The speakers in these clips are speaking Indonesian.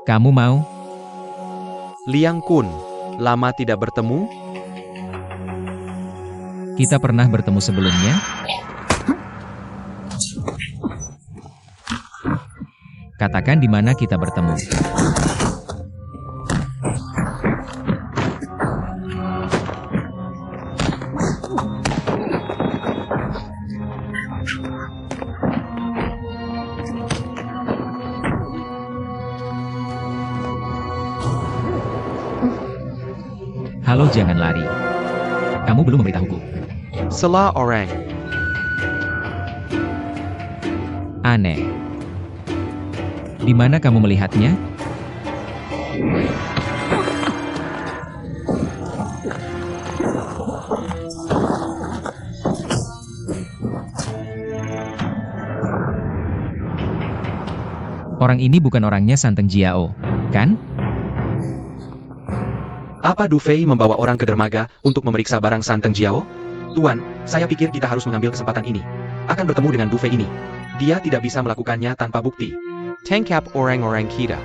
Kamu mau? Liang Kun, lama tidak bertemu? Kita pernah bertemu sebelumnya? Katakan di mana kita bertemu. Halo, jangan lari. Kamu belum memberitahuku. Salah orang. Aneh. Di mana kamu melihatnya? Orang ini bukan orangnya Santeng Jiao, kan? Apa Du Fei membawa orang ke dermaga untuk memeriksa barang Santeng Jiao? Tuan, saya pikir kita harus mengambil kesempatan ini. Akan bertemu dengan Du Fei ini. Dia tidak bisa melakukannya tanpa bukti. Tangkap orang-orang kita.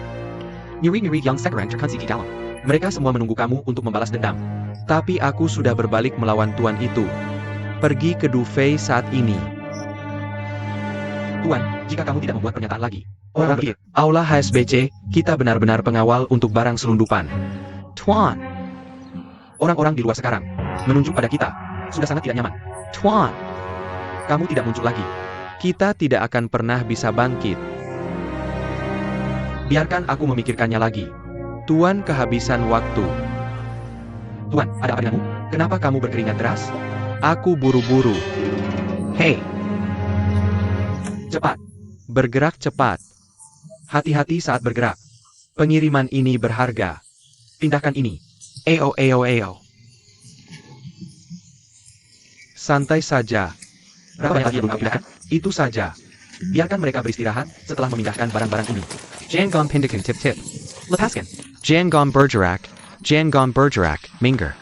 Miri-miri yang sekarang terkunci di dalam. Mereka semua menunggu kamu untuk membalas dendam. Tapi aku sudah berbalik melawan tuan itu. Pergi ke Du Fei saat ini. Tuan, jika kamu tidak membuat pernyataan lagi. Orang pikir, Aula HSBC, kita benar-benar pengawal untuk barang selundupan. Tuan. Orang-orang di luar sekarang menunjuk pada kita. Sudah sangat tidak nyaman. Tuan. Kamu tidak muncul lagi. Kita tidak akan pernah bisa bangkit. Biarkan aku memikirkannya lagi. Tuan kehabisan waktu. Tuan, ada apa denganmu? Kenapa kamu berkeringat deras? Aku buru-buru. Hei! Cepat. Bergerak cepat. Hati-hati saat bergerak. Pengiriman ini berharga. Pindahkan ini. Eo. Santai saja. Berapa banyak lagi yang belum kau pindahkan? Itu saja. Biarkan mereka beristirahat setelah memindahkan barang-barang ini. Jangan pindahkan tip-tip. Lepaskan. Jangan bergerak. Minggir.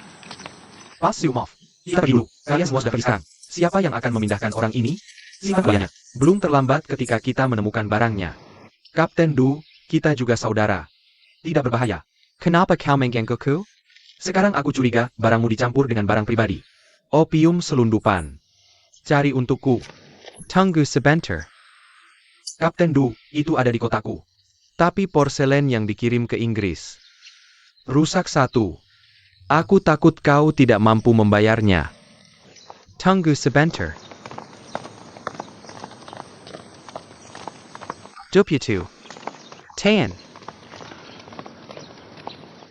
Pas Siumov. Kita pergi dulu. Kalian semua sudah pergi sekarang. Siapa yang akan memindahkan orang ini? Simpan kaliannya. Belum terlambat ketika kita menemukan barangnya. Kapten Du, kita juga saudara. Tidak berbahaya. Kenapa kau menggangguku? Sekarang aku curiga barangmu dicampur dengan barang pribadi. Opium selundupan. Cari untukku. Tunggu sebentar. Kapten Du, itu ada di kotaku. Tapi porselen yang dikirim ke Inggris. Rusak satu. Aku takut kau tidak mampu membayarnya. Tunggu sebentar. 27. Tan.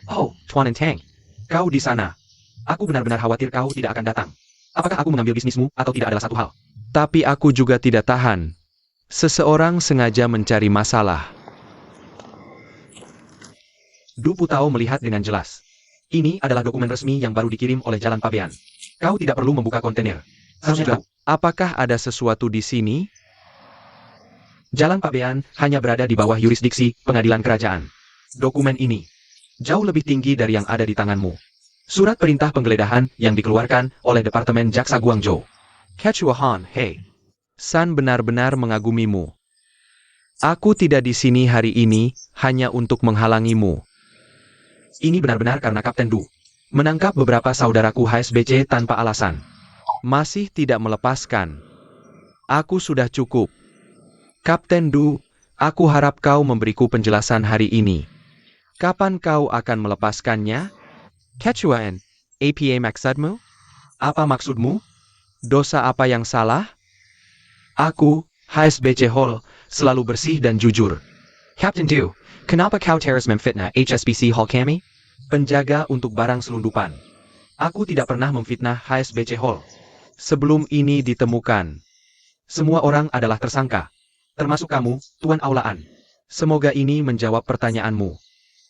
Oh, Tuan Enteng. Kau di sana. Aku benar-benar khawatir kau tidak akan datang. Apakah aku mengambil bisnismu atau tidak adalah satu hal? Tapi aku juga tidak tahan. Seseorang sengaja mencari masalah. Du Putao melihat dengan jelas. Ini adalah dokumen resmi yang baru dikirim oleh Jalan Pabean. Kau tidak perlu membuka kontainer. Harusnya tahu. Apakah ada sesuatu di sini? Jalan Pabean hanya berada di bawah yurisdiksi pengadilan kerajaan. Dokumen ini jauh lebih tinggi dari yang ada di tanganmu. Surat perintah penggeledahan yang dikeluarkan oleh Departemen Jaksa Guangzhou. Ketua Han, hei. San benar-benar mengagumimu. Aku tidak di sini hari ini hanya untuk menghalangimu. Ini benar-benar karena Kapten Du menangkap beberapa saudaraku HSBC tanpa alasan. Masih tidak melepaskan. Aku sudah cukup. Kapten Du, aku harap kau memberiku penjelasan hari ini. Kapan kau akan melepaskannya? Ketuaan, apa maksudmu? Apa maksudmu? Dosa apa yang salah? Aku, HSBC Hall, selalu bersih dan jujur. Captain Du, kenapa kau terus memfitnah HSBC Hall kami? Penjaga untuk barang selundupan. Aku tidak pernah memfitnah HSBC Hall. Sebelum ini ditemukan. Semua orang adalah tersangka. Termasuk kamu, Tuan Aulaan. Semoga ini menjawab pertanyaanmu.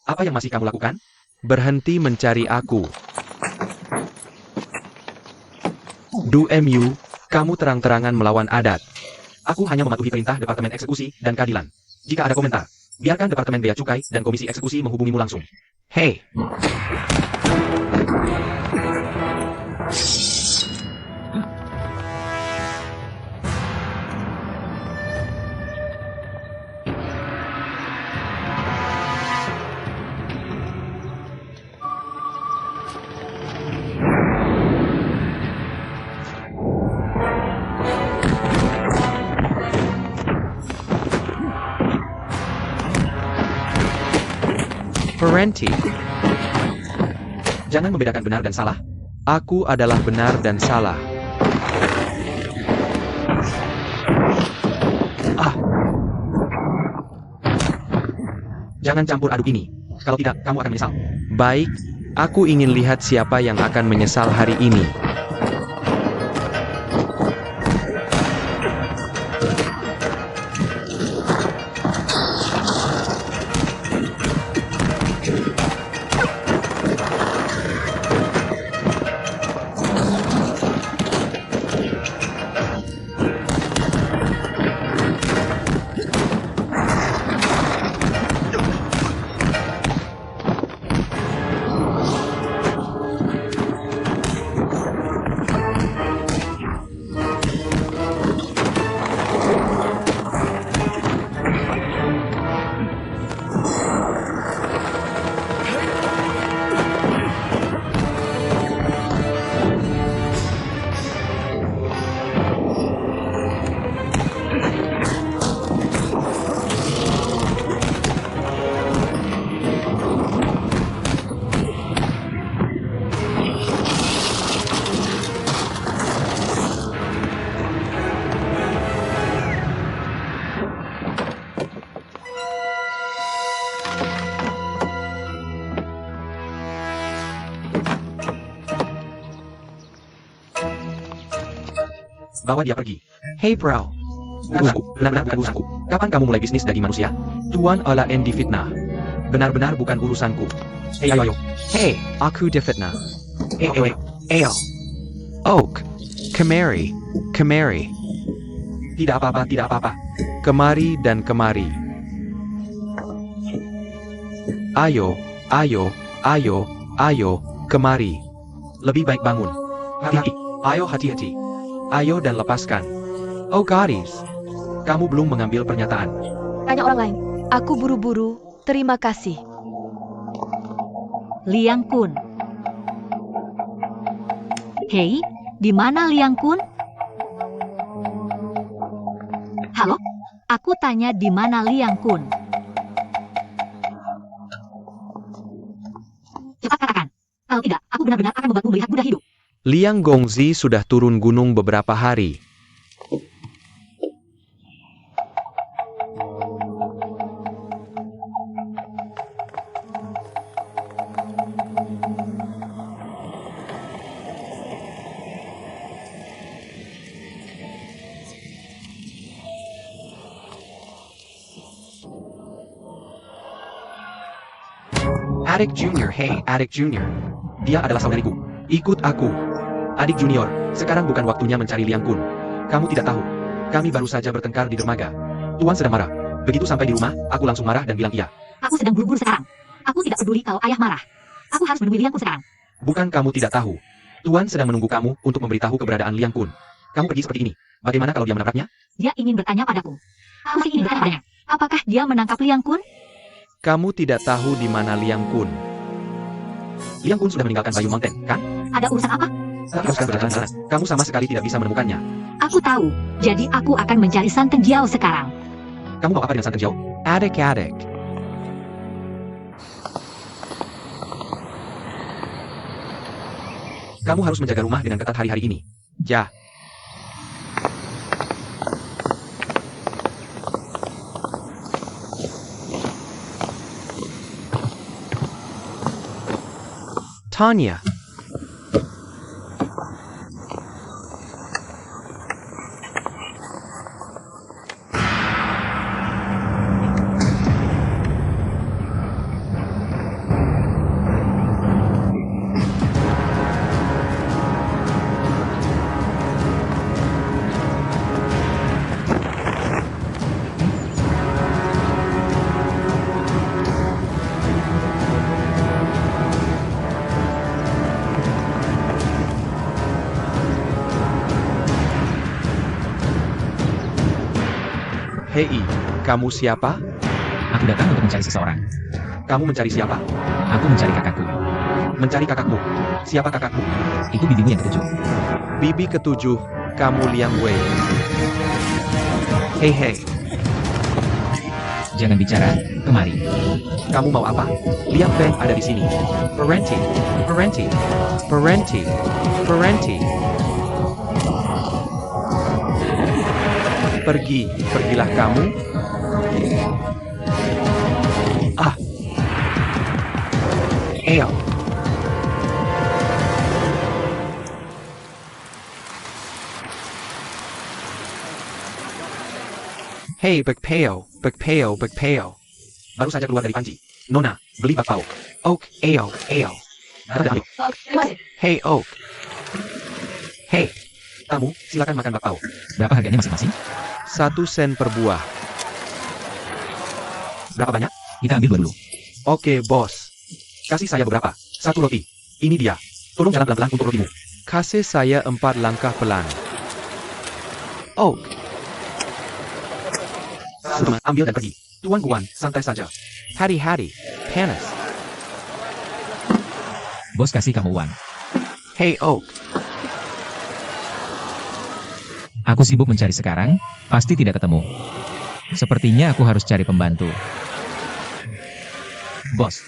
Apa yang masih kamu lakukan? Berhenti mencari aku. Du Mu, kamu terang-terangan melawan adat. Aku hanya mematuhi perintah Departemen Eksekusi dan Keadilan. Jika ada komentar, biarkan Departemen Bea Cukai dan Komisi Eksekusi menghubungimu langsung. Hei! Parenti, Jangan membedakan benar dan salah. aku adalah benar dan salah. Jangan campur aduk ini. Kalau tidak, kamu akan menyesal. Baik, aku ingin lihat siapa yang akan menyesal hari ini. Bawa dia pergi. Hey bro, Urusanku, benar-benar bukan urusanku. Kapan kamu mulai bisnis daging manusia? Tuan olah Andy fitnah. Benar-benar bukan urusanku. Hei ayo ayo. Hey, aku difitnah. Ayo ayo ayo. Ayo. Oak, kemari, kemari, Tidak apa-apa, tidak apa-apa. kemari dan kemari. Ayo, ayo, ayo, ayo, kemari. Lebih baik bangun. Hati-hati. Ayo hati-hati. Ayo dan lepaskan. Oh gadis, Kamu belum mengambil pernyataan. Tanya orang lain. Aku buru-buru. Terima kasih. Liang Kun. Hei, di mana Liang Kun? Halo? Aku tanya di mana Liang Kun? Cepat katakan. Kalau tidak, aku benar-benar akan membuatmu melihat Buddha hidup. Liang Gongzi sudah turun gunung beberapa hari. Adik Junior, hey Adik Junior. Dia adalah saudariku. Ikut aku. Adik Junior, sekarang bukan waktunya mencari Liang Kun. Kamu tidak tahu. Kami baru saja bertengkar di dermaga. Tuan sedang marah. Begitu sampai di rumah, aku langsung marah dan bilang iya. Aku sedang buru-buru sekarang. Aku tidak peduli kalau ayah marah. Aku harus menemui Liang Kun sekarang. Bukan kamu tidak tahu. Tuan sedang menunggu kamu untuk memberitahu keberadaan Liang Kun. Kamu pergi seperti ini. Bagaimana kalau dia menabraknya? Dia ingin bertanya padaku. Aku masih ingin bertanya padanya. Apakah dia menangkap Liang Kun? Kamu tidak tahu di mana Liang Kun. Liang Kun sudah meninggalkan Bayu Mountain, kan? Ada urusan apa? Teruskan berjalan-jalan. Kamu sama sekali tidak bisa menemukannya. Aku tahu. Jadi aku akan mencari Santeng Jiao sekarang. Kamu mau apa dengan Santeng Jiao? Adik-adik. Kamu harus menjaga rumah dengan ketat hari-hari ini. Ya. Tanya. Hei, kamu siapa? Aku datang untuk mencari seseorang. Kamu mencari siapa? Aku mencari kakakku. Mencari kakakmu. Siapa kakakmu? Itu bibimu yang ketujuh. Bibi ketujuh, kamu Liang Wei. Hei. Jangan bicara, kemari. Kamu mau apa? Liang Feng ada di sini. Parenti. Pergilah kamu. Ayo. Hei, Bakpao. Baru saja keluar dari panci. Nona, beli bakpao. Oak, ayo. Terima kasih. Hey, Oak. Hei, tamu, silakan makan bakpao. Berapa harganya masing-masing? 1 sen per buah. Berapa banyak? Kita ambil 2 dulu. Oke, bos. Kasih saya beberapa. 1 roti. Ini dia. Tolong jalan pelan-pelan untuk rotimu. Kasih saya 4 langkah pelan. Oak. Sudah, ambil dan pergi. Tuan Guan, santai saja. Hari-hari, panas. Bos kasih kamu uang. Hey, Oak. Aku sibuk mencari sekarang, pasti tidak ketemu. Sepertinya aku harus cari pembantu. Bos,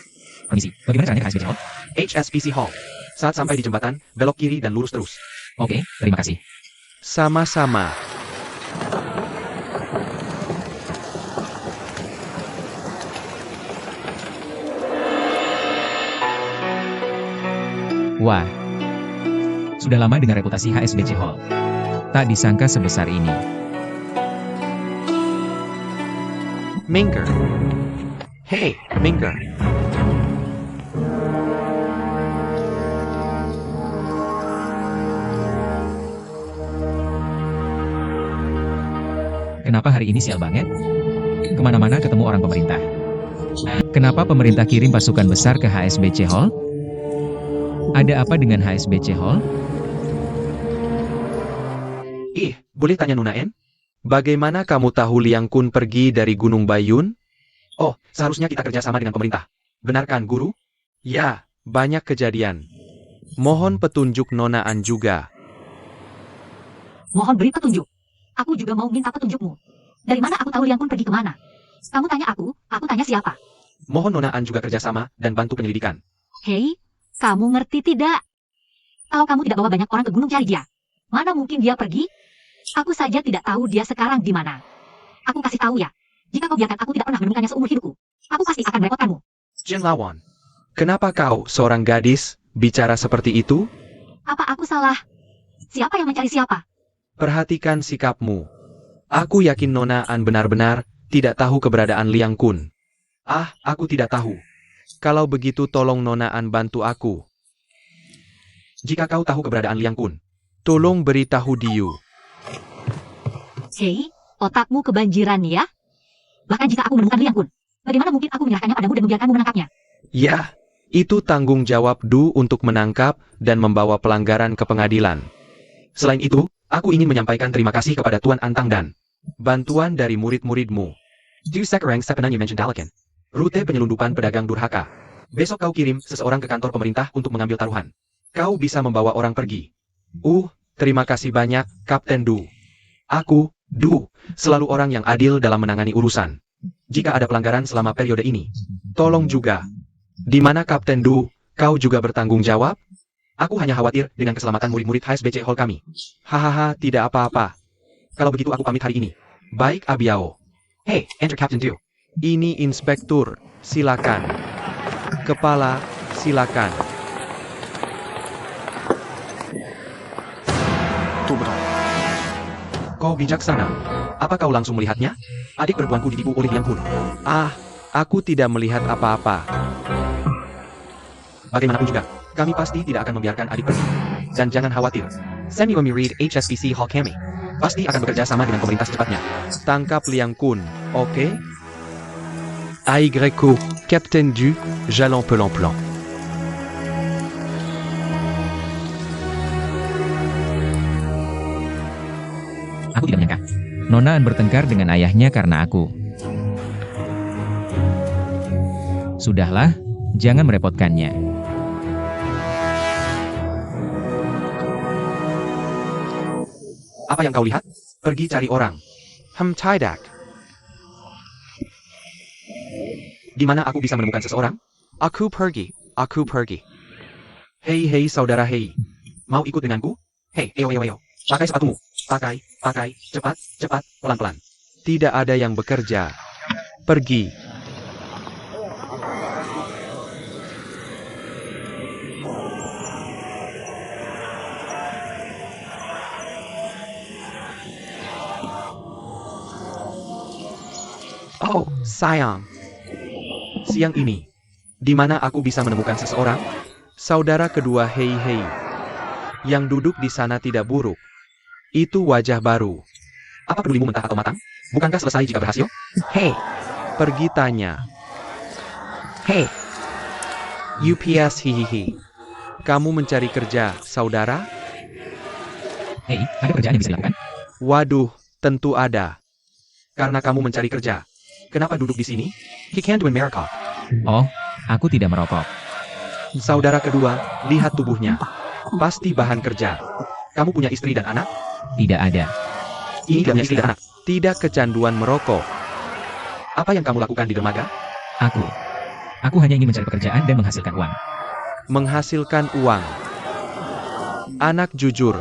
permisi, bagaimana caranya ke HSBC Hall? HSBC Hall. Saat sampai di jembatan, belok kiri dan lurus terus. Oke, terima kasih. Sama-sama. Wah, sudah lama dengan reputasi HSBC Hall. Tak disangka sebesar ini. Minker. Hey, Minker. Kenapa hari ini sial banget? Kemana-mana ketemu orang pemerintah. Kenapa pemerintah kirim pasukan besar ke HSBC Hall? Ada apa dengan HSBC Hall? Boleh tanya Nona En? Bagaimana kamu tahu Liang Kun pergi dari Gunung Bayun? Oh, seharusnya kita kerjasama dengan pemerintah. Benar kan, Guru? Ya, banyak kejadian. Mohon petunjuk Nona An juga. Mohon beri petunjuk. Aku juga mau minta petunjukmu. Dari mana aku tahu Liang Kun pergi kemana? Kamu tanya aku tanya siapa? Mohon Nona An juga kerjasama dan bantu penyelidikan. Hei, kamu ngerti tidak? Kalau kamu tidak bawa banyak orang ke gunung cari dia, mana mungkin dia pergi? Aku saja tidak tahu dia sekarang di mana. Aku kasih tahu ya, jika kau biarkan aku tidak pernah menemukannya seumur hidupku, aku pasti akan merepotkanmu. Jin Lawan. Kenapa kau, seorang gadis, bicara seperti itu? Apa aku salah? Siapa yang mencari siapa? Perhatikan sikapmu. Aku yakin Nona An benar-benar tidak tahu keberadaan Liang Kun. Aku tidak tahu. Kalau begitu tolong Nona An bantu aku. Jika kau tahu keberadaan Liang Kun, Tolong beritahu Diu. Hei, otakmu kebanjiran ya? Bahkan jika aku menemukan Liang Kun, bagaimana mungkin aku menyerahkannya padamu dan membiarkanmu menangkapnya? Ya, itu tanggung jawab Du untuk menangkap dan membawa pelanggaran ke pengadilan. Selain itu, aku ingin menyampaikan terima kasih kepada Tuan Antang dan bantuan dari murid-muridmu. Du Sekarang Sepenanya mention Dalakan. Rute penyelundupan pedagang durhaka. Besok kau kirim seseorang ke kantor pemerintah untuk mengambil taruhan. Kau bisa membawa orang pergi. Terima kasih banyak, Kapten Du. Aku, Du, selalu orang yang adil dalam menangani urusan. Jika ada pelanggaran selama periode ini, Tolong juga. Di mana Kapten Du, kau juga bertanggung jawab? aku hanya khawatir dengan keselamatan murid-murid HSBC Hall kami. Hahaha, tidak apa-apa. Kalau begitu aku pamit hari ini. Baik, Abiao. Hey, enter Captain Du. Ini inspektur, silakan. Kepala, silakan. Kau bijaksana. Apa kau langsung melihatnya? Adik perempuanku ditipu oleh Liang Kun. Aku tidak melihat apa-apa. Bagaimanapun juga, kami pasti tidak akan membiarkan adik pergi. Dan jangan khawatir. Semi Read HSBC Hall kami. Pasti akan bekerja sama dengan pemerintah secepatnya. Tangkap Liang Kun, oke? Aigreco, Captain Du, Jalan Pelan-Pelan. Aku tidak menyangka. Nona An bertengkar dengan ayahnya karena aku. Sudahlah, jangan merepotkannya. Apa yang kau lihat? Pergi cari orang. Tidak. Di mana aku bisa menemukan seseorang? Aku pergi. Hei saudara hei. Mau ikut denganku? Hei, ayo. Pakai sepatumu. Pakai. Cepat, pelan-pelan. Tidak ada yang bekerja. Pergi. Oh, sayang. Siang ini, di mana aku bisa menemukan seseorang? Saudara kedua hei. Yang duduk di sana tidak buruk. Itu wajah baru. Apa pedulimu mentah atau matang? Bukankah selesai jika berhasil? Hey, Pergi tanya. hey, UPS hihihi. Kamu mencari kerja, saudara? Hei, ada kerjaan yang bisa dilakukan? Waduh, tentu ada. Karena kamu mencari kerja. Kenapa duduk di sini? He can't do in America. Oh, aku tidak merokok. Saudara kedua, lihat tubuhnya. Pasti bahan kerja. Kamu punya istri dan anak? Tidak ada. Ini tidak punya istri dan anak. Tidak kecanduan merokok. Apa yang kamu lakukan di dermaga? Aku hanya ingin mencari pekerjaan dan menghasilkan uang. Menghasilkan uang. Anak jujur.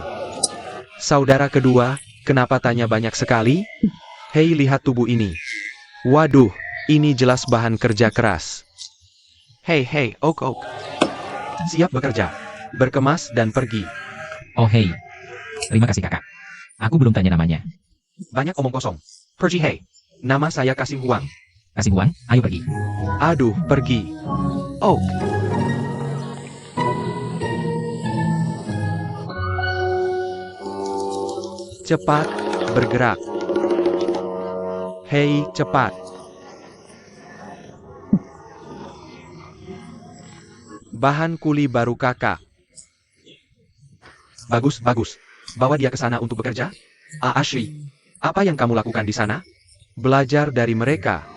Saudara kedua, kenapa tanya banyak sekali? Hei, lihat tubuh ini. Waduh, ini jelas bahan kerja keras. Hei, Oak. Siap bekerja. Berkemas dan pergi. Oh hei. Terima kasih kakak. Aku belum tanya namanya. Banyak omong kosong. Pergi hei. Nama saya Kasim Huang. Kasih uang, ayo pergi. Aduh, pergi. Oak. Cepat, bergerak. Hei, cepat. Bahan kuli baru kakak. Bagus. Bawa dia ke sana untuk bekerja. Ashri, apa yang kamu lakukan di sana? Belajar dari mereka.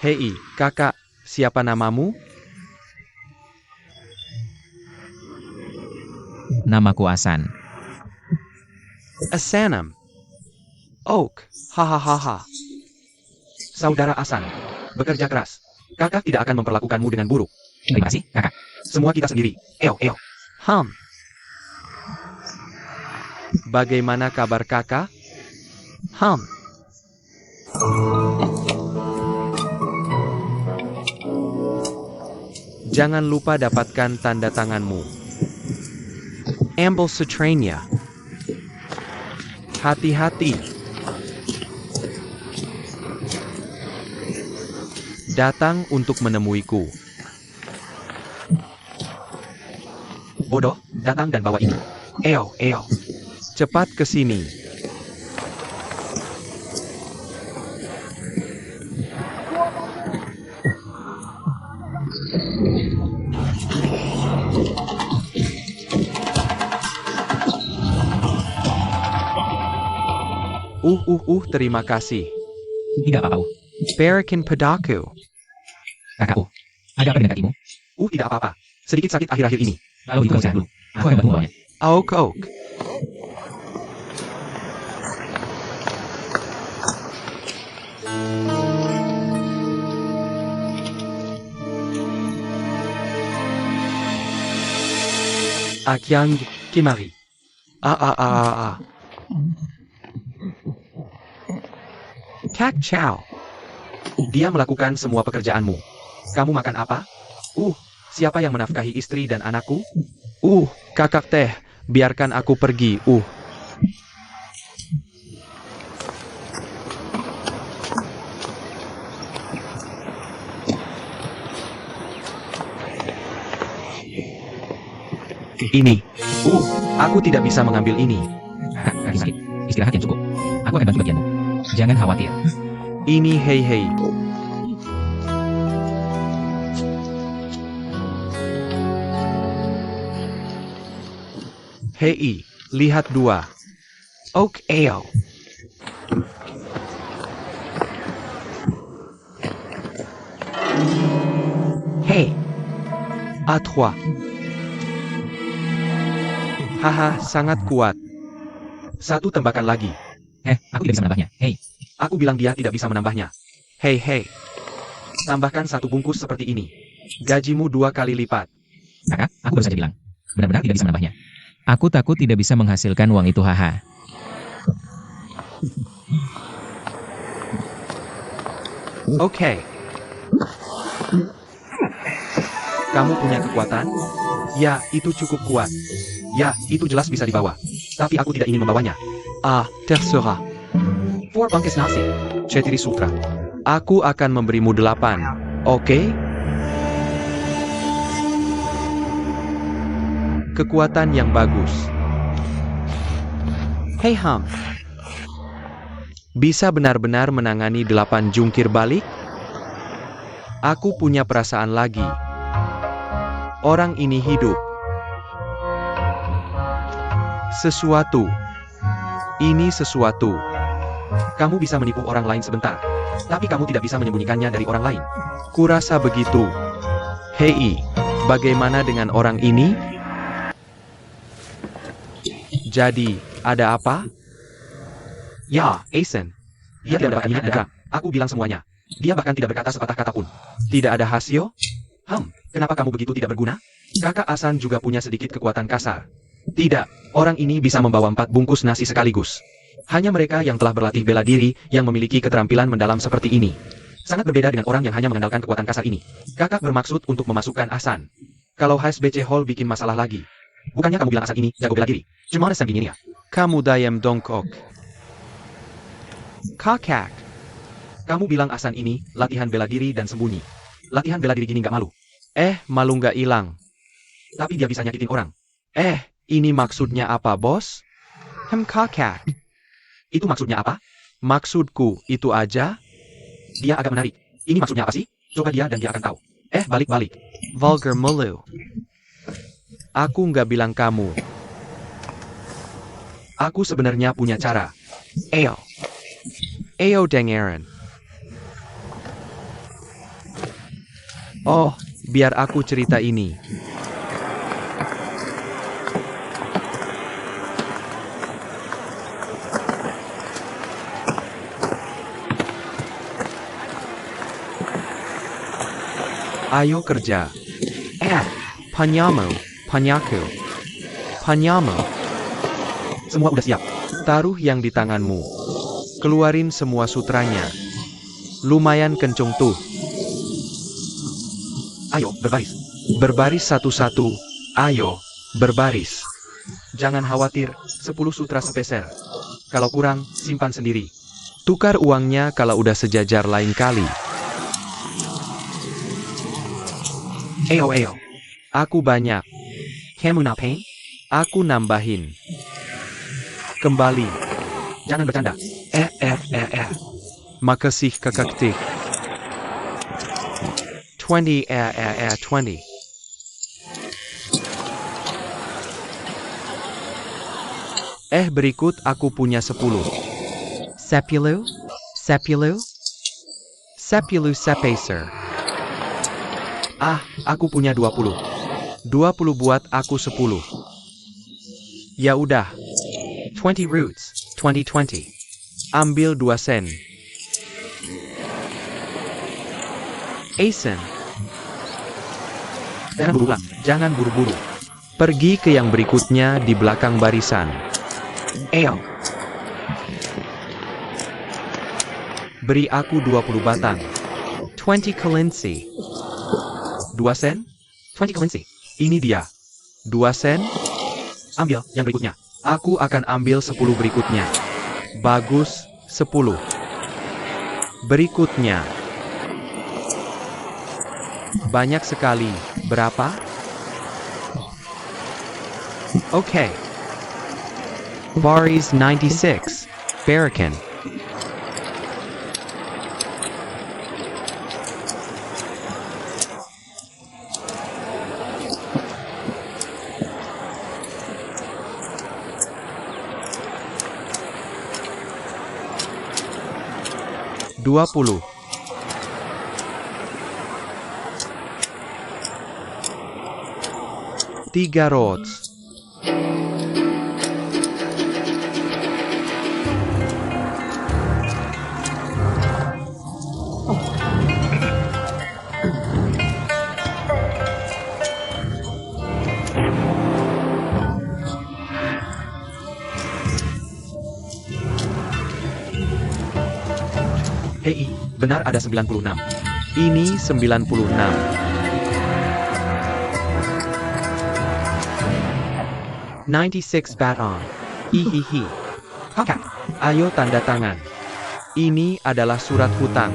Hei, kakak, siapa namamu? Namaku Asan. Asanam. Oak, hahaha. Saudara Asan, bekerja keras. Kakak tidak akan memperlakukanmu dengan buruk. Terima kasih, kakak. Semua kita sendiri. Eo. Bagaimana kabar kakak? Jangan lupa dapatkan tanda tanganmu. Ambil sutrainnya. Hati-hati. Datang untuk menemuiku. Bodoh, datang dan bawa ini. Eo. Cepat ke sini. Terima kasih. Tidak apa-apa. Berikan padaku. Kakakku, ada apa dengan kakimu? Tidak apa-apa. Sedikit sakit akhir-akhir ini. Kalau itu kamu istirahat dulu. Aku akan bantu membawanya. Oak. Akyang Kimari. Kak Chow. Dia melakukan semua pekerjaanmu. Kamu makan apa? Siapa yang menafkahi istri dan anakku? Kakak teh, biarkan aku pergi. Ini. Aku tidak bisa mengambil ini. Kaki sakit. Istirahat yang cukup. Aku akan bantu bagianmu. Jangan khawatir. Ini hei. Hei, lihat dua. Oak ale. À trois. Haha, sangat kuat. Satu tembakan lagi. Aku tidak bisa menambahnya. Hei, Aku bilang dia tidak bisa menambahnya. Hei hei, Tambahkan satu bungkus seperti ini. Gajimu 2 kali lipat. kakak, aku baru saja bilang. Benar-benar tidak bisa menambahnya. Aku takut tidak bisa menghasilkan uang itu, haha. Oke. Kamu punya kekuatan? Ya, itu cukup kuat. Ya, itu jelas bisa dibawa. Tapi aku tidak ingin membawanya. Ah, terserah. 4 bangkes nasi. 4 sutra. Aku akan memberimu 8. Oke? Kekuatan yang bagus. Hei Ham. Bisa benar-benar menangani 8 jungkir balik? Aku punya perasaan lagi. Orang ini hidup. Sesuatu. Ini sesuatu. Kamu bisa menipu orang lain sebentar. Tapi kamu tidak bisa menyembunyikannya dari orang lain. Kurasa begitu. Hei, bagaimana dengan orang ini? Jadi, ada apa? Ya, Aizen. Dia tidak mendapatkan minyak dan aku bilang semuanya. Dia bahkan tidak berkata sepatah kata pun. Tidak ada hasil? Kenapa kamu begitu tidak berguna? Kakak Asan juga punya sedikit kekuatan kasar. Tidak, orang ini bisa membawa 4 bungkus nasi sekaligus. Hanya mereka yang telah berlatih bela diri yang memiliki keterampilan mendalam seperti ini. Sangat berbeda dengan orang yang hanya mengandalkan kekuatan kasar ini. Kakak bermaksud untuk memasukkan Asan. Kalau HSBC Hall bikin masalah lagi. Bukannya kamu bilang Asan ini jago bela diri. Cuma Asan gini ya. Kamu dayam dongkok. Kakak. Kamu bilang Asan ini latihan bela diri dan sembunyi. Latihan bela diri gini nggak malu. Malu nggak hilang. Tapi dia bisa nyakitin orang. Ini maksudnya apa, bos? Kakak. Itu maksudnya apa? Maksudku, itu aja? Dia agak menarik. Ini maksudnya apa sih? Coba dia dan dia akan tahu. Balik-balik. Vulgar mulu. Aku nggak bilang kamu. Aku sebenarnya punya cara. Ayo dengerin. Oh, biar aku cerita ini. Ayo kerja. Panyamu, panyaku. Panyamu. Semua udah siap. Taruh yang di tanganmu. Keluarin semua sutranya. Lumayan kencung tuh. Ayo, berbaris. Berbaris satu-satu. Ayo, Berbaris. jangan khawatir. 10 sutra sepeser. Kalau kurang, simpan sendiri. Tukar uangnya kalau udah sejajar lain kali. Ayo. Aku banyak. Kamu napain? Aku nambahin. Kembali. Jangan bercanda. Makasih kakaktik. 20 20. Berikut aku punya 10. Sepuluh? Sepacer. Aku punya 20. 20 buat aku 10. Ya udah. 20 roots. 20. Ambil 2 sen. Aizen. Jangan buru-buru. Pergi ke yang berikutnya di belakang barisan. Ayo. Beri aku 20 batang. 20 kelinci. 2 sen? 20 kelinci. Ini dia. 2 sen? Ambil yang berikutnya. Aku akan ambil 10 berikutnya. Bagus, 10. Berikutnya. Banyak sekali. Berapa? Oke. Baris 96. Barakan. Dua puluh. 3 rods. Hei, benar ada 96. Ini 96. Bat on. Hihihi. Kakak, Ayo tanda tangan. Ini adalah surat hutang.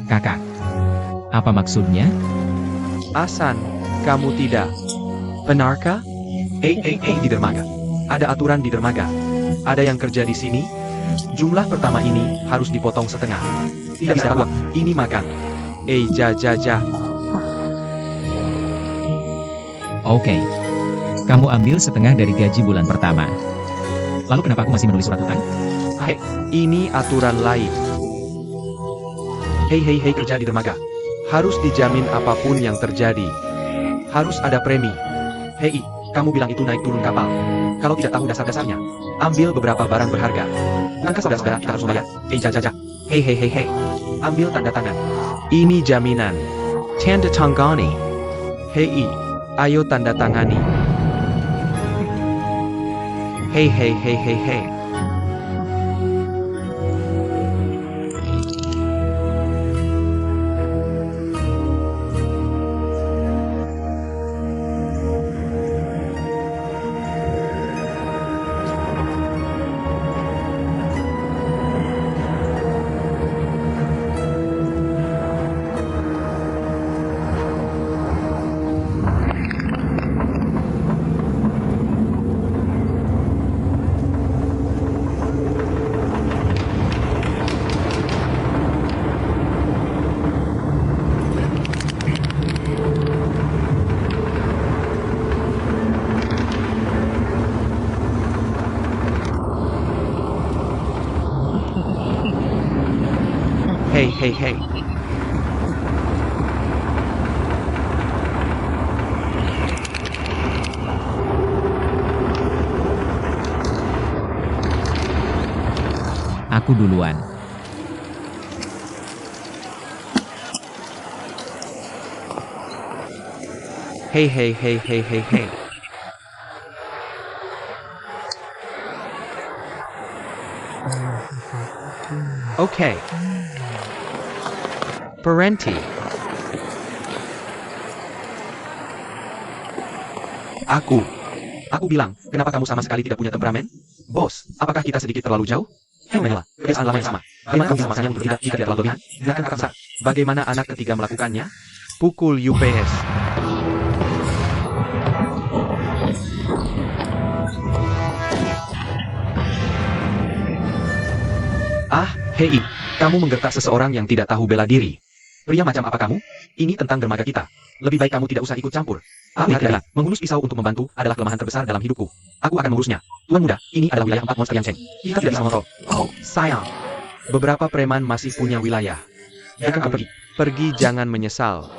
Kakak. Apa maksudnya? Asan, kamu tidak. benarkah? Di dermaga. Ada aturan di dermaga. Ada yang kerja di sini? Jumlah pertama ini harus dipotong setengah. Tidak bisa buat, ini makan. Ja. Oke. Kamu ambil setengah dari gaji bulan pertama. Lalu kenapa aku masih menulis surat hutang? Hei, Ini aturan lain. hei, kerja di dermaga. Harus dijamin apapun yang terjadi. Harus ada premi. Hei, kamu bilang itu naik turun kapal. Kalau tidak tahu dasar-dasarnya, ambil beberapa barang berharga. Angka saudara-saudara kita harus membayar. Ja. Hei. Ambil tanda tangan. Ini jaminan. Tanda tangani. Hei, ayo tanda tangani. Hei. Hei. Aku duluan. Hei. Okay. Parenti. Aku bilang, kenapa kamu sama sekali tidak punya temperamen? Bos, apakah kita sedikit terlalu jauh? Hemela, kebiasaan lama yang sama. Bagaimana kamu bisa memaksanya untuk tidak jika tidak terlalu berlebihan? Gunakan kata besar. Bagaimana anak ketiga melakukannya? Pukul UPS. Hei, kamu menggertak seseorang yang tidak tahu bela diri. Pria macam apa kamu? Ini tentang dermaga kita. Lebih baik kamu tidak usah ikut campur. Lihat, menghunus pisau untuk membantu adalah kelemahan terbesar dalam hidupku. Aku akan mengurusnya. Tuan muda, ini adalah wilayah 4 monster yang Cheng. Kita tidak bisa mengontrol. Oh, sayang. Beberapa preman masih punya wilayah. Biarkan aku pergi. Pergi, jangan menyesal.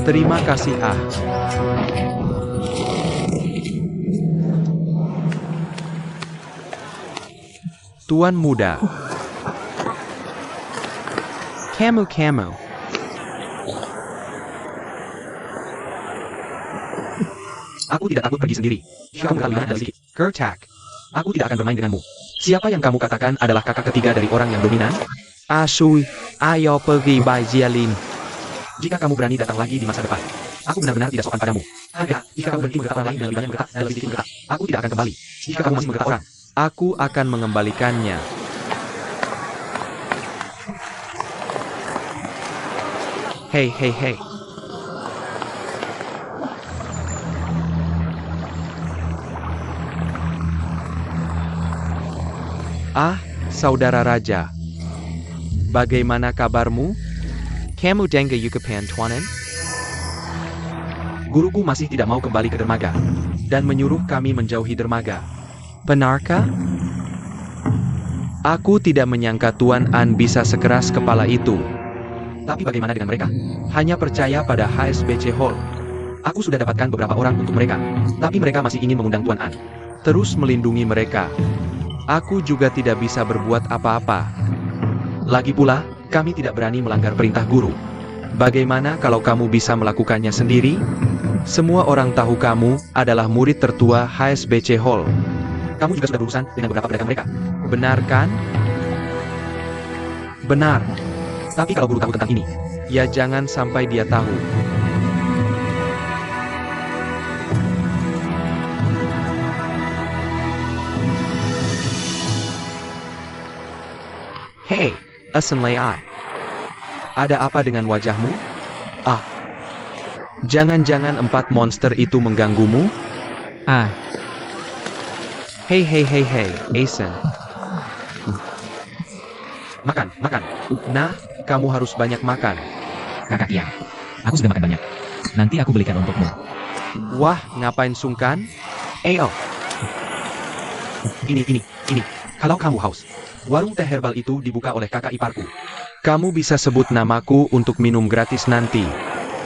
Terima kasih, Tuan muda. Kamu. Aku tidak takut pergi sendiri. Kamu terlalu banyak dan sedikit. Kertak. Aku tidak akan bermain denganmu. Siapa yang kamu katakan adalah kakak ketiga dari orang yang dominan? Asui, ayo pergi Bai Jialin. Jika kamu berani datang lagi di masa depan, aku benar-benar tidak sopan padamu. Jika kamu berhenti menggertak orang lain dan lebih banyak menggertak dan lebih sedikit menggertak, aku tidak akan kembali. Jika kamu masih menggertak orang, Aku akan mengembalikannya. Hei, hei, hei. Ah, saudara raja. Bagaimana kabarmu? Kamu dengar Yukapan Tuanan? guruku masih tidak mau kembali ke dermaga. Dan menyuruh kami menjauhi dermaga. Benarkah? Aku tidak menyangka Tuan An bisa sekeras kepala itu. Tapi bagaimana dengan mereka? Hanya percaya pada HSBC Hall. Aku sudah dapatkan beberapa orang untuk mereka, tapi mereka masih ingin mengundang Tuan An. Terus melindungi mereka. Aku juga tidak bisa berbuat apa-apa. Lagi pula, kami tidak berani melanggar perintah guru. Bagaimana kalau kamu bisa melakukannya sendiri? Semua orang tahu kamu adalah murid tertua HSBC Hall. Kamu juga sudah berurusan dengan beberapa pedagang mereka. Benar kan? Benar. Tapi kalau guru tahu tentang ini, Ya jangan sampai dia tahu. Hei, Asenlei. Ada apa dengan wajahmu? Ah. Jangan-jangan 4 monster itu mengganggumu? Ah, Hei, hei, hei, hei, Asen. makan. Nah, kamu harus banyak makan. Kakak Tiang. Aku sudah makan banyak. Nanti aku belikan untukmu. Wah, ngapain sungkan? Ayo. Ini. Kalau kamu haus, warung teh herbal itu dibuka oleh kakak iparku. Kamu bisa sebut namaku untuk minum gratis nanti.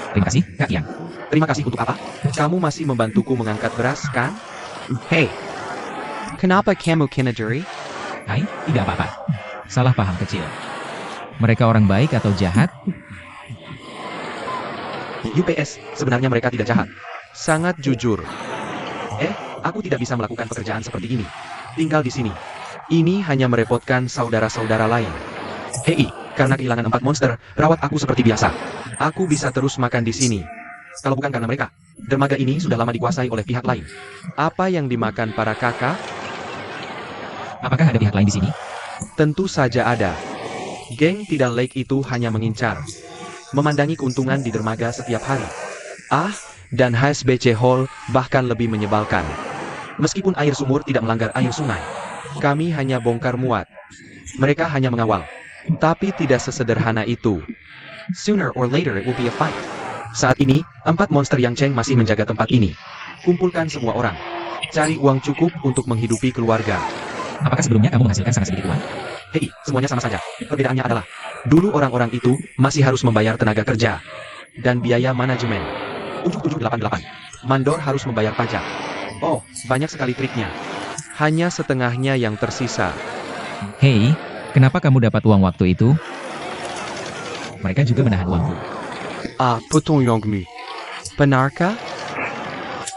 Terima kasih, Kak Tiang. Terima kasih untuk apa? Kamu masih membantuku mengangkat beras, kan? Hei, kenapa kamu kenajari? Hai, tidak apa-apa. Salah paham kecil. Mereka orang baik atau jahat? UPS, sebenarnya mereka tidak jahat. Sangat jujur. Aku tidak bisa melakukan pekerjaan seperti ini. Tinggal di sini. Ini hanya merepotkan saudara-saudara lain. Hei, karena kehilangan 4 monster, rawat aku seperti biasa. Aku bisa terus makan di sini. Kalau bukan karena mereka, dermaga ini sudah lama dikuasai oleh pihak lain. Apa yang dimakan para kakak? Apakah ada pihak lain di sini? Tentu saja ada. Geng Tidal Lake itu hanya mengincar, memandangi keuntungan di dermaga setiap hari. Ah, dan HSBC Hall bahkan lebih menyebalkan. Meskipun air sumur tidak melanggar air sungai, Kami hanya bongkar muat, mereka hanya mengawal. tapi tidak sesederhana itu. Sooner or later it will be a fight. Saat ini, 4 monster yang Cheng masih menjaga tempat ini. Kumpulkan semua orang. Cari uang cukup untuk menghidupi keluarga. Apakah sebelumnya kamu menghasilkan sangat sedikit uang? Hei, semuanya sama saja. Perbedaannya adalah, dulu orang-orang itu masih harus membayar tenaga kerja Dan biaya manajemen. Ujuk 788. Mandor harus membayar pajak. Oh, banyak sekali triknya. Hanya setengahnya yang tersisa. Hei, kenapa kamu dapat uang waktu itu? Mereka juga menahan uangku. Ah, Putong Yongmi. Benarkah?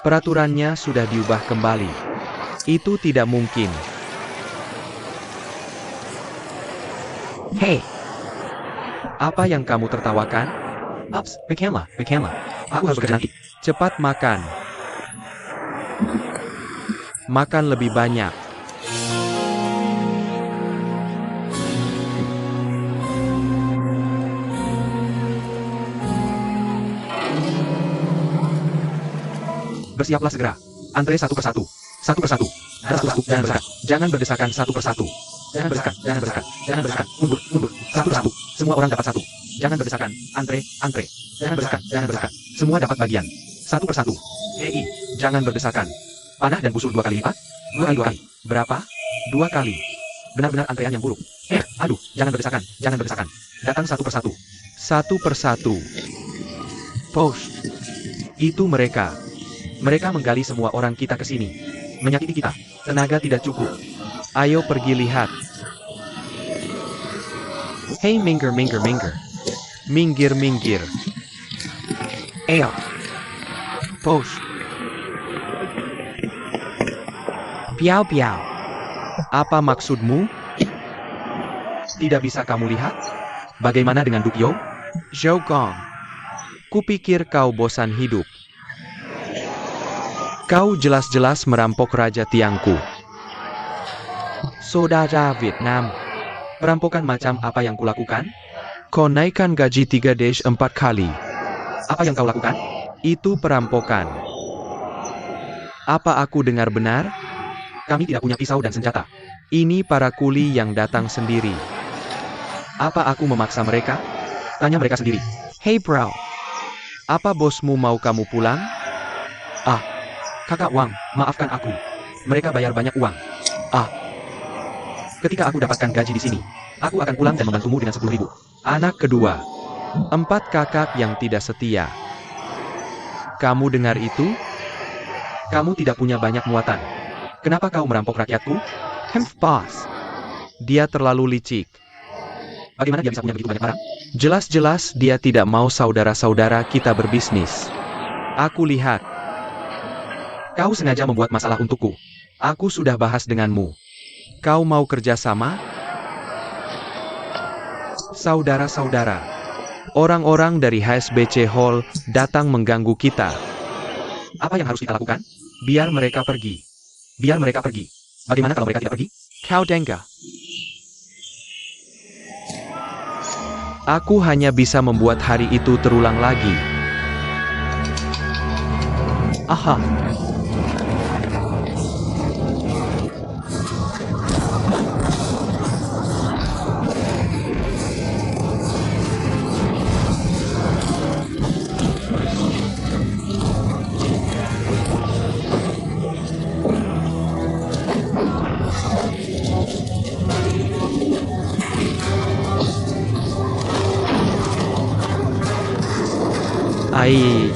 Peraturannya sudah diubah kembali. Itu tidak mungkin. Hei, Apa yang kamu tertawakan? ups, Bekenlah. Aku harus bekerja nanti. Cepat makan. Makan lebih banyak. Bersiaplah segera. Antre satu persatu. Satu persatu. Jangan berdesak. Jangan berdesakan satu persatu. Jangan berdesakan. Mundur. Satu persatu. Semua orang dapat satu. Jangan berdesakan. Antre. Jangan berdesak. Semua dapat bagian. Satu persatu. Hei, jangan berdesakan. Panah dan busur 2 kali lipat? 2 kali. Berapa? 2 kali. Benar-benar antrean yang buruk. Aduh, jangan berdesakan. Datang satu persatu. Satu persatu. Posh. Itu mereka. Mereka menggali semua orang kita ke sini. Menyakiti kita. Tenaga tidak cukup. Ayo pergi lihat. Hei, minggir. Minggir. Ayo. Posh. Piau. Apa maksudmu? Tidak bisa kamu lihat? Bagaimana dengan Dukyo? Zhou Gong. Kupikir kau bosan hidup. Kau jelas-jelas merampok Raja Tiangku. Saudara Vietnam. Perampokan macam apa yang kulakukan? Kau naikkan gaji 3-4 kali. Apa yang kau lakukan? Itu perampokan. Apa aku dengar benar? Kami tidak punya pisau dan senjata. Ini para kuli yang datang sendiri. Apa aku memaksa mereka? Tanya mereka sendiri. Hey bro. Apa bosmu mau kamu pulang? Kakak Wang, maafkan aku. Mereka bayar banyak uang. Ketika aku dapatkan gaji di sini, aku akan pulang dan membantumu dengan 10.000. Anak kedua. 4 kakak yang tidak setia. Kamu dengar itu? Kamu tidak punya banyak muatan. Kenapa kau merampok rakyatku? Boss. Dia terlalu licik. Bagaimana dia bisa punya begitu banyak barang? Jelas-jelas dia tidak mau saudara-saudara kita berbisnis. Aku lihat. Kau sengaja membuat masalah untukku. Aku sudah bahas denganmu. Kau mau kerjasama? Saudara-saudara. Orang-orang dari HSBC Hall datang mengganggu kita. Apa yang harus kita lakukan? Biar mereka pergi. Biar mereka pergi. Bagaimana kalau mereka tidak pergi? Kau dengar? Aku hanya bisa membuat hari itu terulang lagi. Aha. Ai.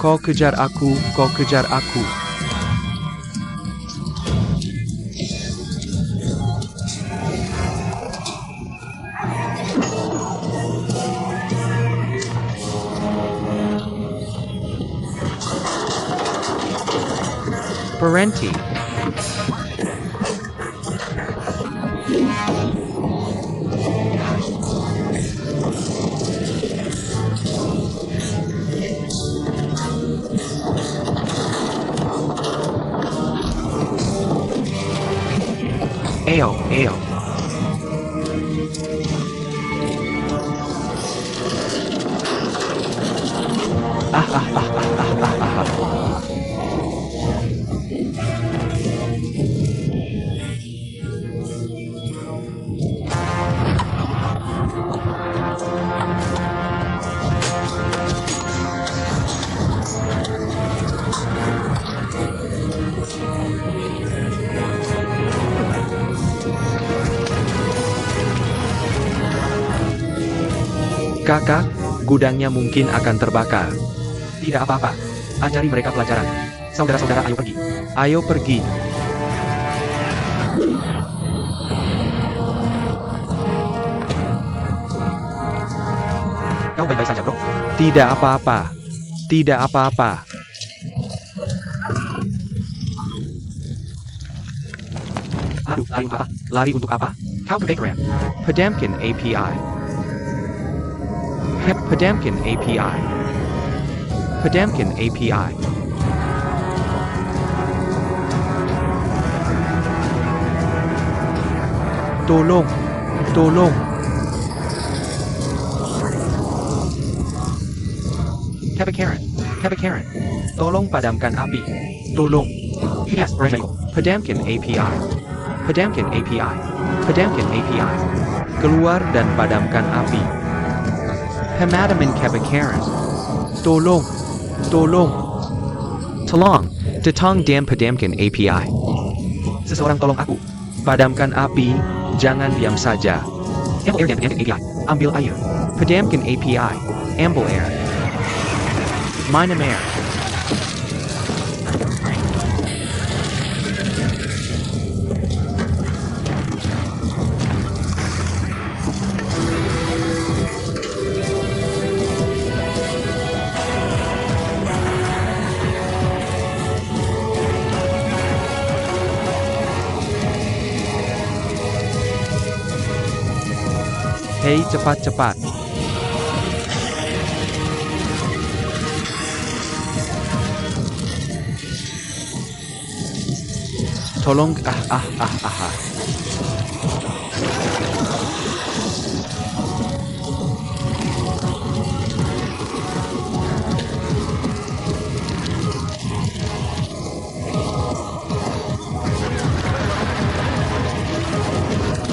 Kau kejar aku, kau kejar aku. Berhenti. Ayo, ayo. Kakak, gudangnya mungkin akan terbakar. Tidak apa-apa. Ajari mereka pelajaran. Saudara-saudara, ayo pergi. Ayo pergi. Kau baik-baik saja, bro. Tidak apa-apa. Tidak apa-apa. Aduh, lari untuk apa? Lari untuk apa? How Bakeran. Padamkin API. Padamkin API. Padamkin API. Tolong. Tolong. Kebakaran. Kebakaran. Tolong padamkan api. Tolong. Yes, Radio. Padamkin API. Padamkin API. Padamkin API. Keluar dan padamkan api. Hemadamin kebakaran. Tolong. Tolong. Tolong. Datang dan padamkan API. Seseorang tolong aku. Padamkan api. Jangan diam saja. Ambil air dan padamkan API. Ambil air. Padamkan API. Ambil air. Minum air. Hei, cepat-cepat. Tolong, ah.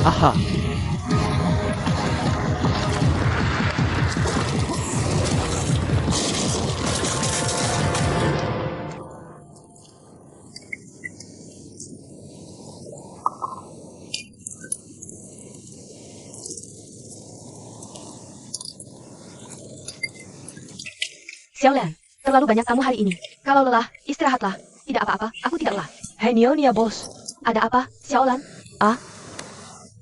Aha. Xiaolan, terlalu banyak tamu hari ini. Kalau lelah, istirahatlah. Tidak apa-apa, aku tidak lelah. Hei Nyonya bos, Ada apa, Xiaolan?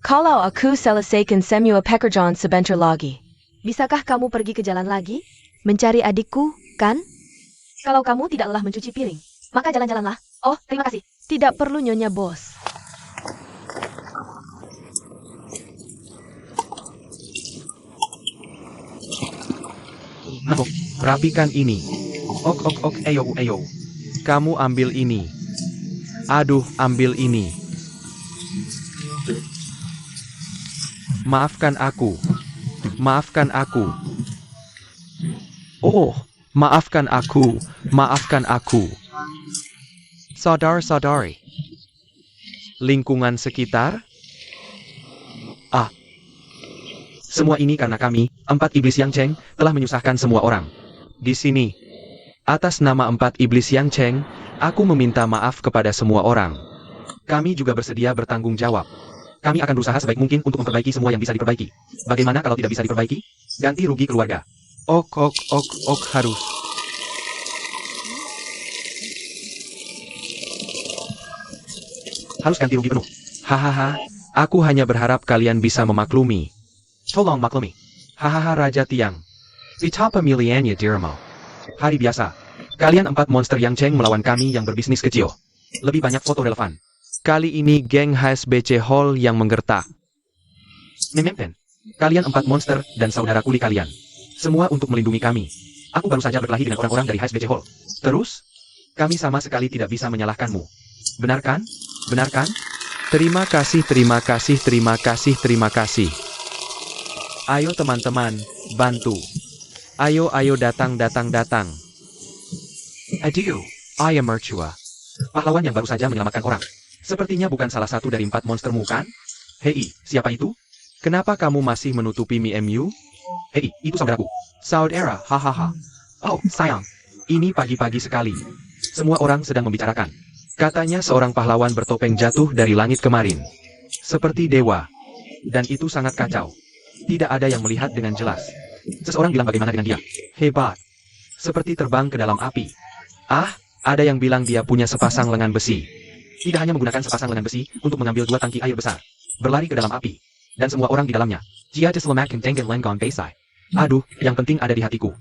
kalau aku selesaikan semua pekerjaan sebentar lagi. Bisakah kamu pergi ke jalan lagi? Mencari adikku, kan? Kalau kamu tidak lelah mencuci piring, maka jalan-jalanlah. Oh, terima kasih. Tidak perlu Nyonya bos. Mabok, rapikan ini. Ok, ayo. Kamu ambil ini. Aduh, ambil ini. Maafkan aku. Maafkan aku. Oh, maafkan aku. Maafkan aku. Saudara-saudari. Lingkungan sekitar? Semua ini karena kami, 4 iblis Yang Cheng, telah menyusahkan semua orang. Di sini. Atas nama 4 iblis Yang Cheng, aku meminta maaf kepada semua orang. Kami juga bersedia bertanggung jawab. Kami akan berusaha sebaik mungkin untuk memperbaiki semua yang bisa diperbaiki. Bagaimana kalau tidak bisa diperbaiki? Ganti rugi keluarga. Ok, harus. Harus ganti rugi penuh. Hahaha, aku hanya berharap kalian bisa memaklumi. Tolong maklumi. Hahaha Raja Tiang. Betapa pemilihannya dirimu. Hari biasa. Kalian 4 monster Yang Cheng melawan kami yang berbisnis kecil. Lebih banyak foto relevan. Kali ini geng HSBC Hall yang menggertak. Mementen. Kalian 4 monster dan saudara kuli kalian. Semua untuk melindungi kami. Aku baru saja berkelahi dengan orang-orang dari HSBC Hall. Terus, kami sama sekali tidak bisa menyalahkanmu. Benar kan? Benar kan? Terima kasih. Ayo teman-teman, bantu. Ayo datang. Adieu. I am Merchua. Pahlawan yang baru saja menyelamatkan orang. Sepertinya bukan salah satu dari 4 monstermu kan? Hei, siapa itu? Kenapa kamu masih menutupi MU? Hei, itu saudaraku. Saudara, hahaha. Oh, sayang. Ini pagi-pagi sekali. Semua orang sedang membicarakan. Katanya seorang pahlawan bertopeng jatuh dari langit kemarin. Seperti dewa. Dan itu sangat kacau. Tidak ada yang melihat dengan jelas. Seseorang bilang bagaimana dengan dia. Hebat. Seperti terbang ke dalam api. Ada yang bilang dia punya sepasang lengan besi. Tidak hanya menggunakan sepasang lengan besi untuk mengambil 2 tangki air besar. Berlari ke dalam api. Dan semua orang di dalamnya. Jia diselamatkan dengan lengan besar. Aduh, yang penting ada di hatiku.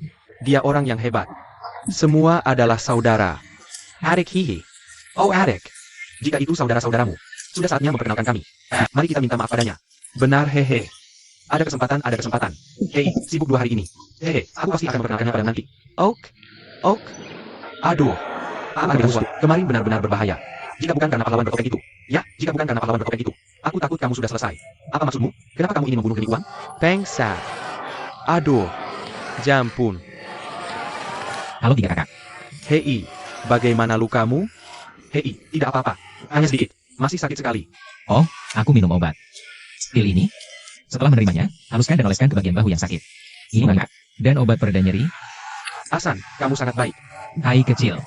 Dia orang yang hebat. Semua adalah saudara. Adik hihi. Oh adik. Jika itu saudara-saudaramu, sudah saatnya memperkenalkan kami. Mari kita minta maaf padanya. Benar hehe. Ada kesempatan. Hei, sibuk 2 hari ini. Hehe, aku pasti akan memperkenalkannya pada nanti. Ok. Aduh. Kemarin benar-benar berbahaya. Jika bukan karena pahlawan bertopeng itu. Ya, jika bukan karena pahlawan bertopeng itu. Aku takut kamu sudah selesai. Apa maksudmu? Kenapa kamu ingin membunuh demi uang? Pengsa. Aduh. Jampun. Halo 3 kakak. Hei, bagaimana lukamu? Hei, tidak apa-apa. Hanya sedikit. Masih sakit sekali. Oh, aku minum obat. Pil ini. Setelah menerimanya, haluskan dan oleskan ke bagian bahu yang sakit. Ini kakak. Dan obat pereda nyeri. Hasan, kamu sangat baik. Hai kecil.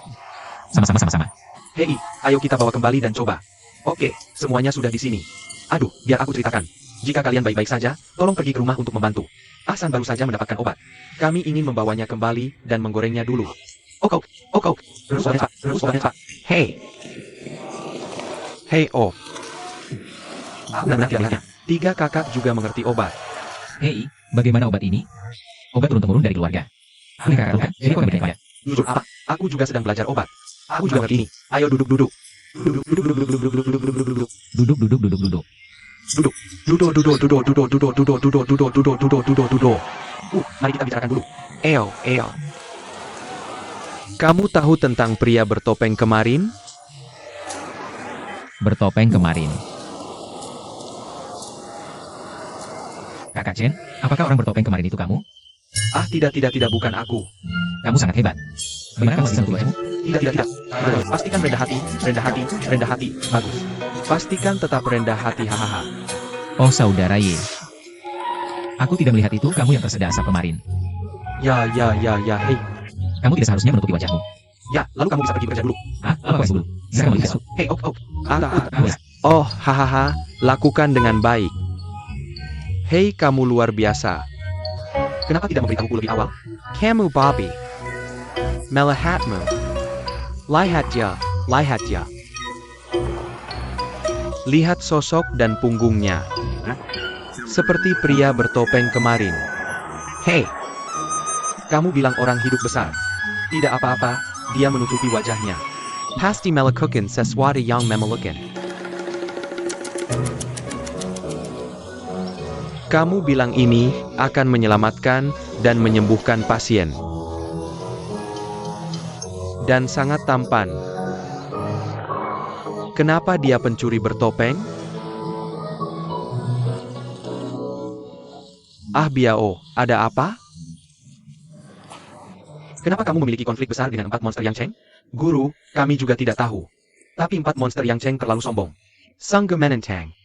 Sama-sama. Hei, ayo kita bawa kembali dan coba. Oke, semuanya sudah di sini. Aduh, biar aku ceritakan. Jika kalian baik-baik saja, tolong pergi ke rumah untuk membantu. Ahsan baru saja mendapatkan obat. Kami ingin membawanya kembali dan menggorengnya dulu. Ok. Pak. Hei. Hei, oh. Benar tiada. 3 kakak juga mengerti obat. Hei, bagaimana obat ini? Obat turun-temurun dari keluarga. Ini kakak luka, jadi kok yang bertanya? Jujur apa? Aku juga sedang belajar obat. Aku juga ngerti ini. Ayo duduk. Duduk. Mari kita bicarakan dulu. Eo. Kamu tahu tentang pria bertopeng kemarin? Bertopeng kemarin. Kakak Chen, apakah orang bertopeng kemarin itu kamu? Ah, tidak, bukan aku. Kamu sangat hebat. Bagaimana kamu bisa menutup wajahmu? Tidak. Pastikan rendah hati. Bagus. Pastikan tetap rendah hati, hahaha. Oh saudara Ye. Aku tidak melihat itu kamu yang tersedak asap kemarin. Ya, hei. Kamu tidak seharusnya menutupi wajahmu. Ya, lalu kamu bisa pergi bekerja dulu. Apa dulu? Bisa kembali besok. Hei, ok. Oh, hahaha, lakukan dengan baik. Hei, kamu luar biasa. Kenapa tidak memberitahuku lebih awal? Kamu Bobby. Melihatmu. Lihat ya. Lihat sosok dan punggungnya. Seperti pria bertopeng kemarin. Hei. Kamu bilang orang hidup besar. Tidak apa-apa, dia menutupi wajahnya. Pasti melakukan sesuatu yang memelukan. Kamu bilang ini akan menyelamatkan dan menyembuhkan pasien. Dan sangat tampan. Kenapa dia pencuri bertopeng? Ah Biao, ada apa? Kenapa kamu memiliki konflik besar dengan 4 monster Yang Cheng? Guru, kami juga tidak tahu. Tapi 4 monster Yang Cheng terlalu sombong. Sangga Menentang.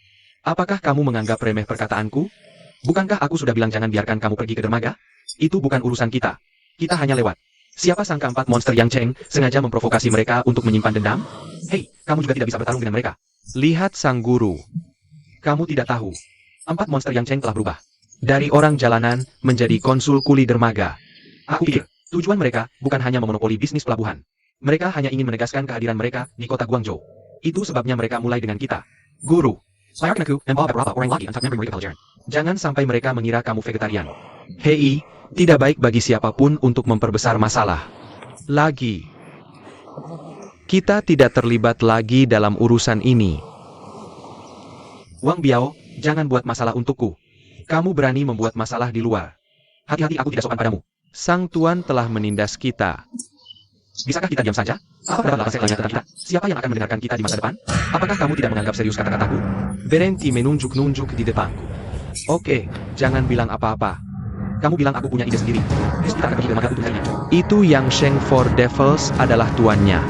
Apakah kamu menganggap remeh perkataanku? Bukankah aku sudah bilang jangan biarkan kamu pergi ke dermaga? Itu bukan urusan kita. Kita hanya lewat. Siapa sangka 4 monster Yang Cheng sengaja memprovokasi mereka untuk menyimpan dendam? Hei, kamu juga tidak bisa bertarung dengan mereka. Lihat sang guru. Kamu tidak tahu. 4 monster Yang Cheng telah berubah. Dari orang jalanan menjadi konsul kuli dermaga. Aku pikir, tujuan mereka bukan hanya memonopoli bisnis pelabuhan. Mereka hanya ingin menegaskan kehadiran mereka di kota Guangzhou. Itu sebabnya mereka mulai dengan kita. Guru. Jangan sampai mereka mengira kamu vegetarian. Hei, tidak baik bagi siapapun untuk memperbesar masalah. Lagi. Kita tidak terlibat lagi dalam urusan ini. Wang Biao, jangan buat masalah untukku. Kamu berani membuat masalah di luar. Hati-hati aku tidak sopan padamu. Sang Tuan telah menindas kita. Bisakah kita diam saja? Apa pendapat lainnya tentang kita? Siapa yang akan mendengarkan kita di masa depan? Apakah kamu tidak menganggap serius kata-kataku? Berhenti menunjuk-nunjuk di depanku. Oke, jangan bilang apa-apa. Kamu bilang aku punya ide sendiri. Kita akan pergi ke mana untuk mencarinya. Itu yang Sheng for Devils adalah tuannya.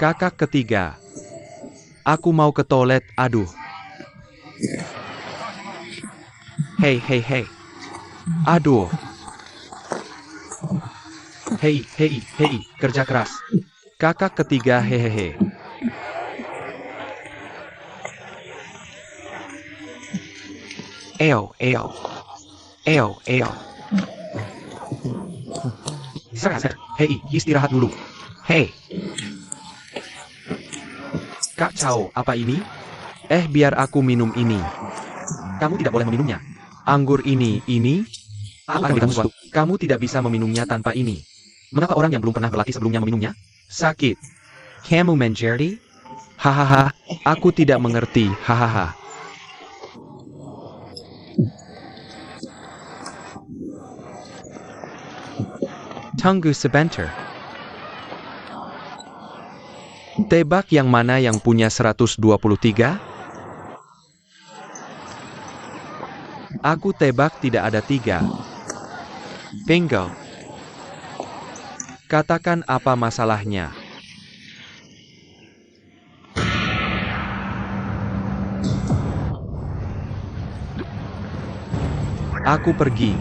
Kakak ketiga. Aku mau ke toilet, aduh. Hei. Aduh. Hei, kerja keras. Kakak ketiga, hehehe. Eo. Hei, istirahat dulu. Hei. Kak Cao, apa ini? Biar aku minum ini. Kamu tidak boleh meminumnya. Anggur ini. Aku akan beritahu sesuatu. Kamu tidak bisa meminumnya tanpa ini. Mengapa orang yang belum pernah berlatih sebelumnya meminumnya? Sakit. Kamu menjerdi? Hahaha, aku tidak mengerti, hahaha. Tunggu sebentar. Tebak yang mana yang punya 123? Aku tebak tidak ada 3. Bingo. Katakan apa masalahnya. Aku pergi.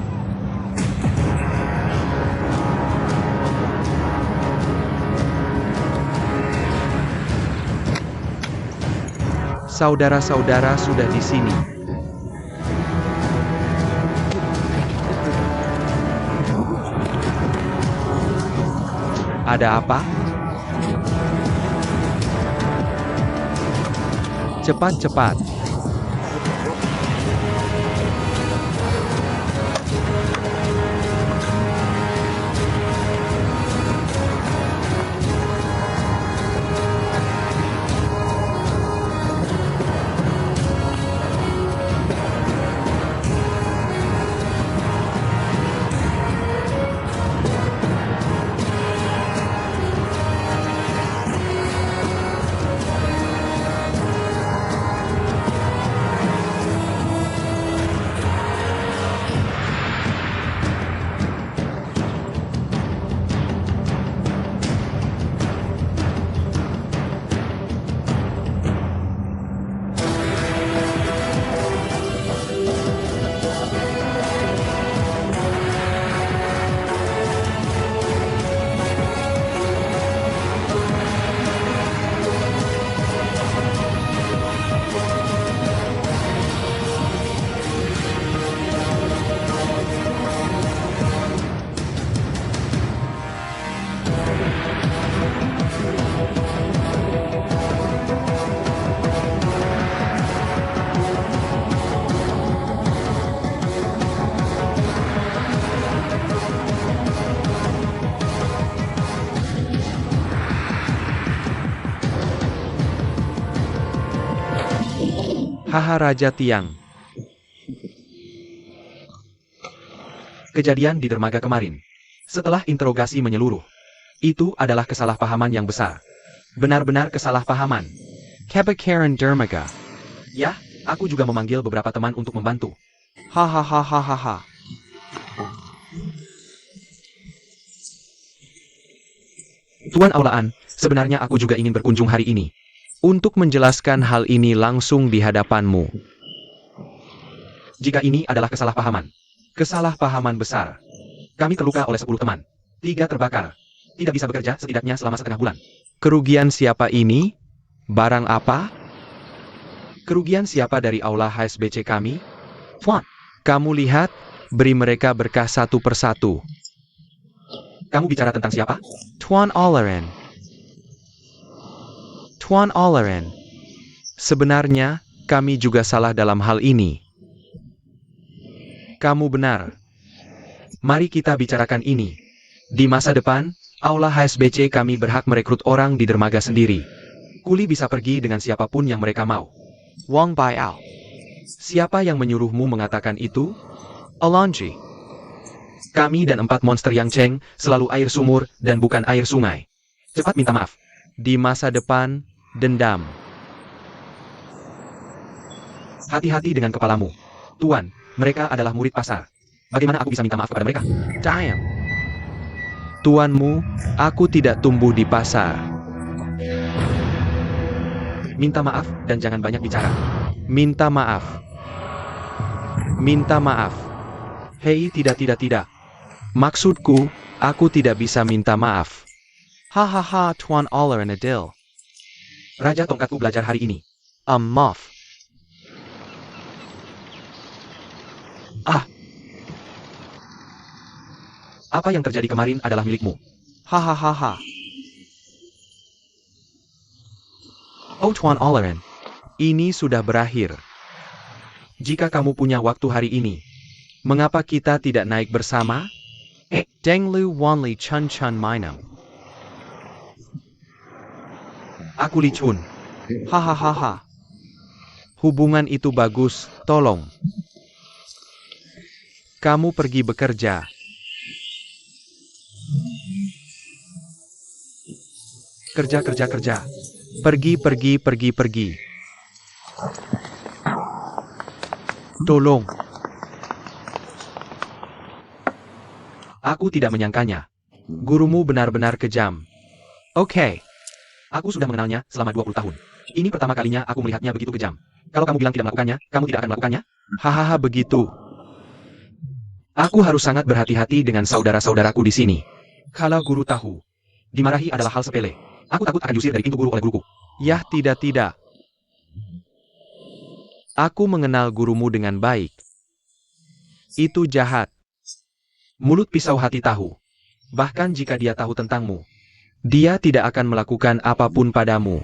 Saudara-saudara sudah di sini. Ada apa? Cepat-cepat. Haha Raja Tiang. Kejadian di dermaga kemarin. Setelah interogasi menyeluruh. Itu adalah kesalahpahaman yang besar. Benar-benar kesalahpahaman. Kebakaran dermaga. Ya, aku juga memanggil beberapa teman untuk membantu. Hahaha. Tuan Aulaan, sebenarnya aku juga ingin berkunjung hari ini. Untuk menjelaskan hal ini langsung di hadapanmu. Jika ini adalah kesalahpahaman. Kesalahpahaman besar. Kami terluka oleh 10 teman. 3 terbakar. Tidak bisa bekerja setidaknya selama setengah bulan. Kerugian siapa ini? Barang apa? Kerugian siapa dari aula HSBC kami? Tuan, Kamu lihat, beri mereka berkah satu persatu. kamu bicara tentang siapa? Tuan Olaran. Tuan Olaran. Sebenarnya, kami juga salah dalam hal ini. Kamu benar. Mari kita bicarakan ini. Di masa depan, aula HSBC kami berhak merekrut orang di dermaga sendiri. Kuli bisa pergi dengan siapapun yang mereka mau. Wang Baiao. Siapa yang menyuruhmu mengatakan itu? Alonji. Kami dan 4 monster yang Cheng selalu air sumur dan bukan air sungai. Cepat minta maaf. Di masa depan, dendam. Hati-hati dengan kepalamu. Tuan, mereka adalah murid pasar. Bagaimana aku bisa minta maaf kepada mereka? Diam. Tuanmu, aku tidak tumbuh di pasar. Minta maaf dan jangan banyak bicara. Minta maaf. Minta maaf. Hei, tidak. Maksudku, aku tidak bisa minta maaf. Hahaha Tuan Olaran Adil. Raja tongkatku belajar hari ini. Muff. Apa yang terjadi kemarin adalah milikmu. Hahaha. Oh Tuan Oleran, Ini sudah berakhir. Jika kamu punya waktu hari ini, mengapa kita tidak naik bersama? Denglu Wanli Chun Chun Minam. aku Li Chun. Hahaha. Hubungan itu bagus, tolong. Kamu pergi bekerja. Kerja. Pergi. Tolong. Aku tidak menyangkanya. Gurumu benar-benar kejam. Oke. Aku sudah mengenalnya selama 20 tahun. Ini pertama kalinya aku melihatnya begitu kejam. Kalau kamu bilang tidak melakukannya, kamu tidak akan melakukannya? Hahaha begitu. Aku harus sangat berhati-hati dengan saudara-saudaraku di sini. Kalau guru tahu, dimarahi adalah hal sepele. Aku takut akan diusir dari pintu guru oleh guruku. Yah tidak. Aku mengenal gurumu dengan baik. Itu jahat. Mulut pisau hati tahu. Bahkan jika dia tahu tentangmu, Dia tidak akan melakukan apapun padamu.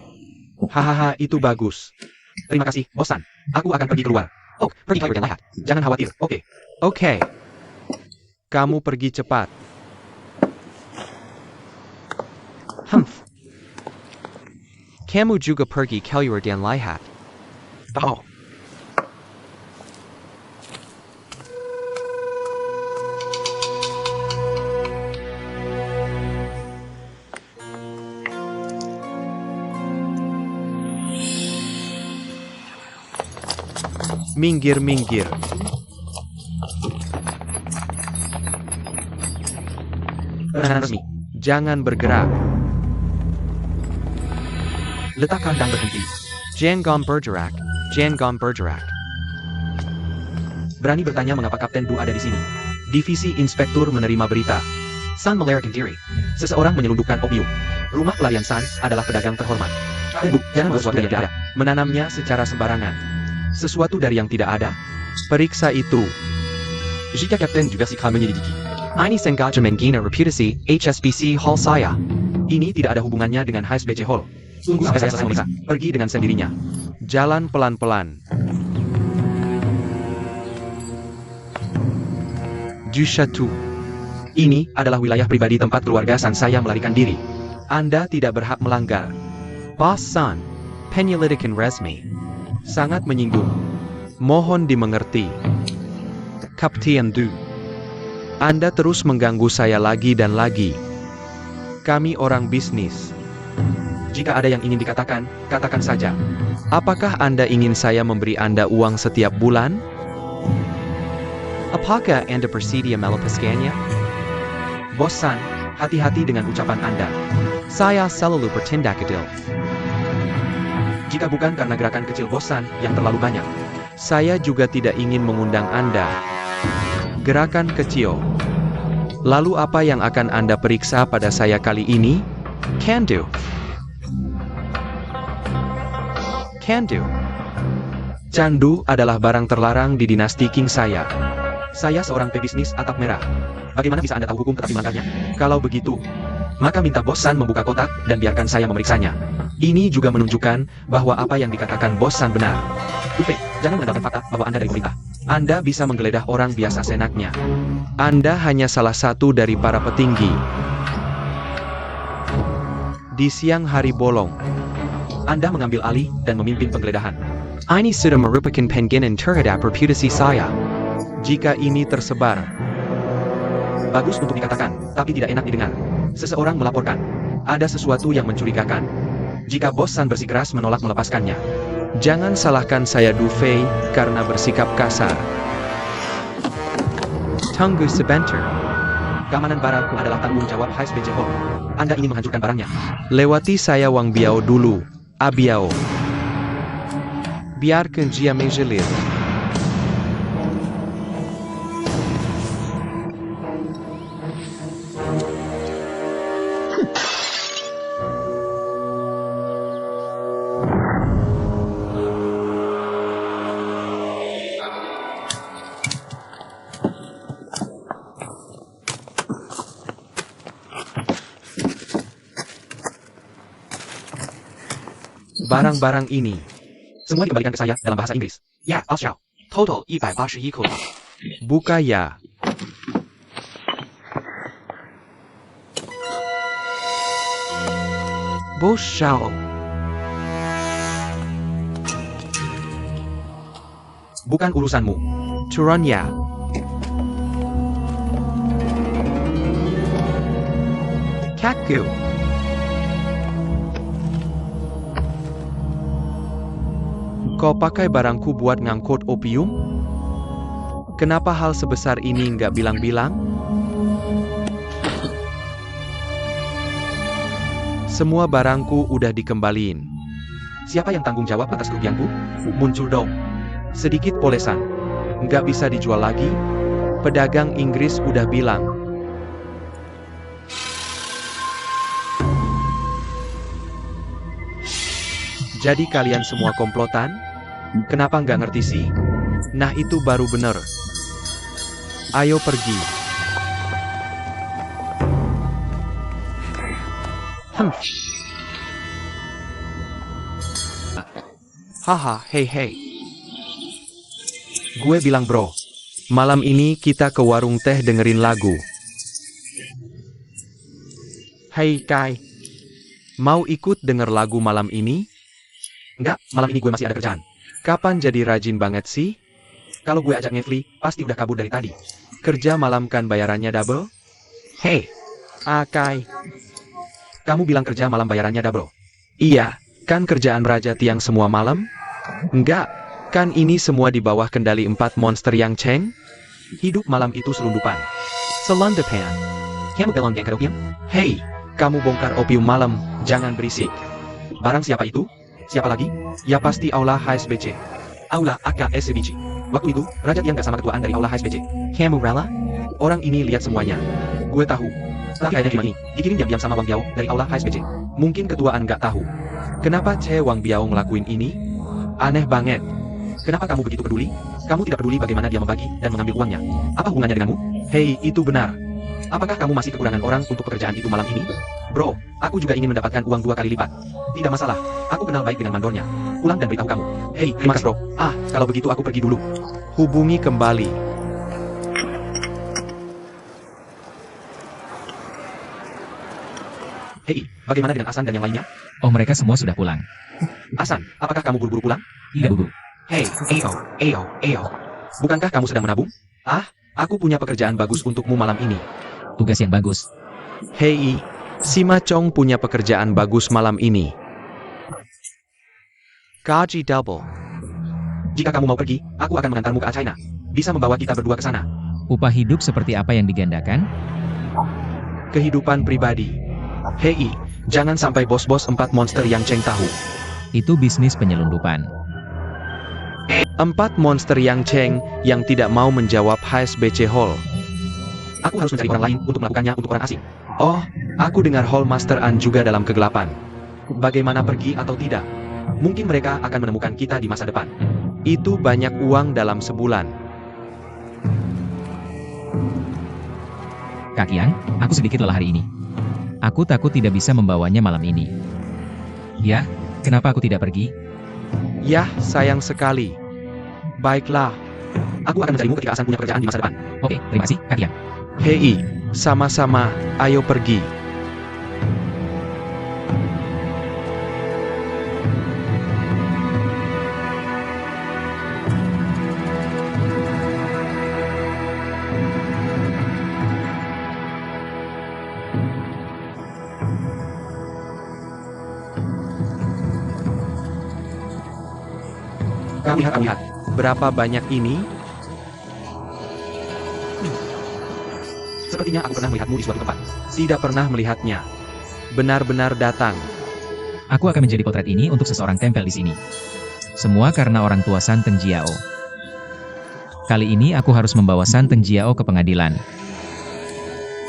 hahaha itu bagus. Terima kasih, bosan. Aku akan pergi keluar. Oh, pergi ke yang lahat. Jangan khawatir, oke. Oke. Kamu pergi cepat. Kamu juga pergi keluar dan lihat. Oh, Minggir. penahanan resmi. Jangan bergerak. Letakkan dan berhenti. Jangan bergerak. Berani bertanya mengapa Kapten Du ada di sini. Divisi Inspektur menerima berita. San melarikan diri. Seseorang menyelundupkan opium. Rumah pelarian San adalah pedagang terhormat. Kapten Du, jangan buat sesuatu yang tidak ada. Menanamnya secara sembarangan. Sesuatu dari yang tidak ada. Periksa itu. Jika Kapten juga suka menyelidiki. Ini sengaja menghina reputasi HSBC Hall saya. Ini tidak ada hubungannya dengan HSBC Hall. Tunggu sampai saya selesai memeriksa. Pergi dengan sendirinya. Jalan pelan-pelan. Du Chateau. Ini adalah wilayah pribadi tempat keluarga San saya melarikan diri. Anda tidak berhak melanggar. Bos San, penyelidikan resmi. Sangat menyinggung. Mohon dimengerti. Kapten Du. Anda terus mengganggu saya lagi dan lagi. Kami orang bisnis. Jika ada yang ingin dikatakan, katakan saja. Apakah Anda ingin saya memberi Anda uang setiap bulan? Apakah Anda bersedia melepaskannya? Bos San, hati-hati dengan ucapan Anda. Saya selalu bertindak adil. Jika bukan karena gerakan kecil Bos San yang terlalu banyak. Saya juga tidak ingin mengundang Anda. Gerakan kecil. Lalu apa yang akan Anda periksa pada saya kali ini? Can do. Candu adalah barang terlarang di dinasti King saya. Saya seorang pebisnis atap merah. Bagaimana bisa Anda tahu hukum tetapi melanggarnya? Kalau begitu, maka minta Bos San membuka kotak dan biarkan saya memeriksanya. Ini juga menunjukkan bahwa apa yang dikatakan Bos San benar. Upe, jangan mengandalkan fakta bahwa Anda dari pemerintah. Anda bisa menggeledah orang biasa senaknya. Anda hanya salah satu dari para petinggi. Di siang hari bolong, Anda mengambil alih dan memimpin penggeledahan. ini sudah merupakan penghinaan terhadap reputasi saya. Jika ini tersebar, Bagus untuk dikatakan, tapi tidak enak didengar. Seseorang melaporkan. Ada sesuatu yang mencurigakan. Jika Bos San bersikeras menolak melepaskannya. jangan salahkan saya Du Fei karena bersikap kasar. Tunggu sebentar. Keamanan barang adalah tanggung jawab HSBC Hall. Anda ingin menghancurkan barangnya. Lewati saya Wang Biao dulu. Abiao. Biarkan dia menjelir. Barang-barang ini. Semua dikembalikan ke saya dalam bahasa Inggris. Ya, Auschau. Total 181 口袋。 Buka ya. Bos Shao. Bukan urusanmu. Turun ya. Kakku. Kau pakai barangku buat ngangkut opium? Kenapa hal sebesar ini nggak bilang-bilang? Semua barangku udah dikembaliin. Siapa yang tanggung jawab atas kerugianku? Muncul dong. Sedikit polesan. Nggak bisa dijual lagi? Pedagang Inggris udah bilang. Jadi kalian semua komplotan? Kenapa nggak ngerti sih? Nah itu baru bener. Ayo pergi. Haha, hei. Gue bilang bro, malam ini kita ke warung teh dengerin lagu. Hei Kai, mau ikut denger lagu malam ini? Enggak, malam ini gue masih ada kerjaan. Kapan jadi rajin banget sih? Kalau gue ajak ngefli, pasti udah kabur dari tadi. Kerja malam kan bayarannya double? Hei, Kai. kamu bilang kerja malam bayarannya double. Iya, kan kerjaan Raja Tiang semua malam? Enggak, kan ini semua di bawah kendali 4 monster yang Cheng? Hidup malam itu selundupan. Selondepan. Kamu belum yang opium? Hei, kamu bongkar opium malam, jangan berisik. Barang siapa itu? Siapa lagi? Ya pasti Aula HSBC. Aula AKSBC. Waktu itu, Raja Tiang gak sama ketuaan dari Aula HSBC. Kamu rela? Orang ini lihat semuanya. Gue tahu. Tapi ayahnya gimana nih? Dikirim diam-diam sama Wang Biao dari Aula HSBC. Mungkin ketuaan gak tahu. Kenapa Wang Biao ngelakuin ini? Aneh banget. Kenapa kamu begitu peduli? Kamu tidak peduli bagaimana dia membagi dan mengambil uangnya. Apa hubungannya denganmu? Hei, itu benar. Apakah kamu masih kekurangan orang untuk pekerjaan itu malam ini? Bro, aku juga ingin mendapatkan uang 2 kali lipat. Tidak masalah, aku kenal baik dengan mandornya. Pulang dan beritahu kamu. Hei, terima kasih bro. Kalau begitu aku pergi dulu. Hubungi kembali. Hei, bagaimana dengan Asan dan yang lainnya? Oh, mereka semua sudah pulang. Asan, apakah kamu buru-buru pulang? Tidak, Bu. Hei, Eo. Bukankah kamu sedang menabung? Aku punya pekerjaan bagus untukmu malam ini. Tugas yang bagus. Hei, si Macong punya pekerjaan bagus malam ini. Gaji double. Jika kamu mau pergi, aku akan mengantarmu ke China. Bisa membawa kita berdua ke sana. Upah hidup seperti apa yang digandakan? Kehidupan pribadi. Hei, jangan sampai bos-bos 4 monster yang Cheng tahu. Itu bisnis penyelundupan. 4 monster yang Cheng yang tidak mau menjawab HSBC Hall. Aku harus mencari orang lain untuk melakukannya untuk orang asing. Oh, aku dengar Hall Master An juga dalam kegelapan. Bagaimana pergi atau tidak? Mungkin mereka akan menemukan kita di masa depan. Itu banyak uang dalam sebulan. Kak Yang, aku sedikit lelah hari ini. Aku takut tidak bisa membawanya malam ini. Ya, kenapa aku tidak pergi? Yah, sayang sekali. Baiklah. Aku akan mencarimu ketika Asan punya pekerjaan di masa depan. Oke, terima kasih, Kak Yang. Hei, sama-sama, ayo pergi. Kamu lihat. Berapa banyak ini? Sepertinya aku pernah melihatmu di suatu tempat. Tidak pernah melihatnya. Benar-benar datang. Aku akan menjadi potret ini untuk seseorang tempel di sini. Semua karena orang tua Santeng Jiao. Kali ini aku harus membawa Santeng Jiao ke pengadilan.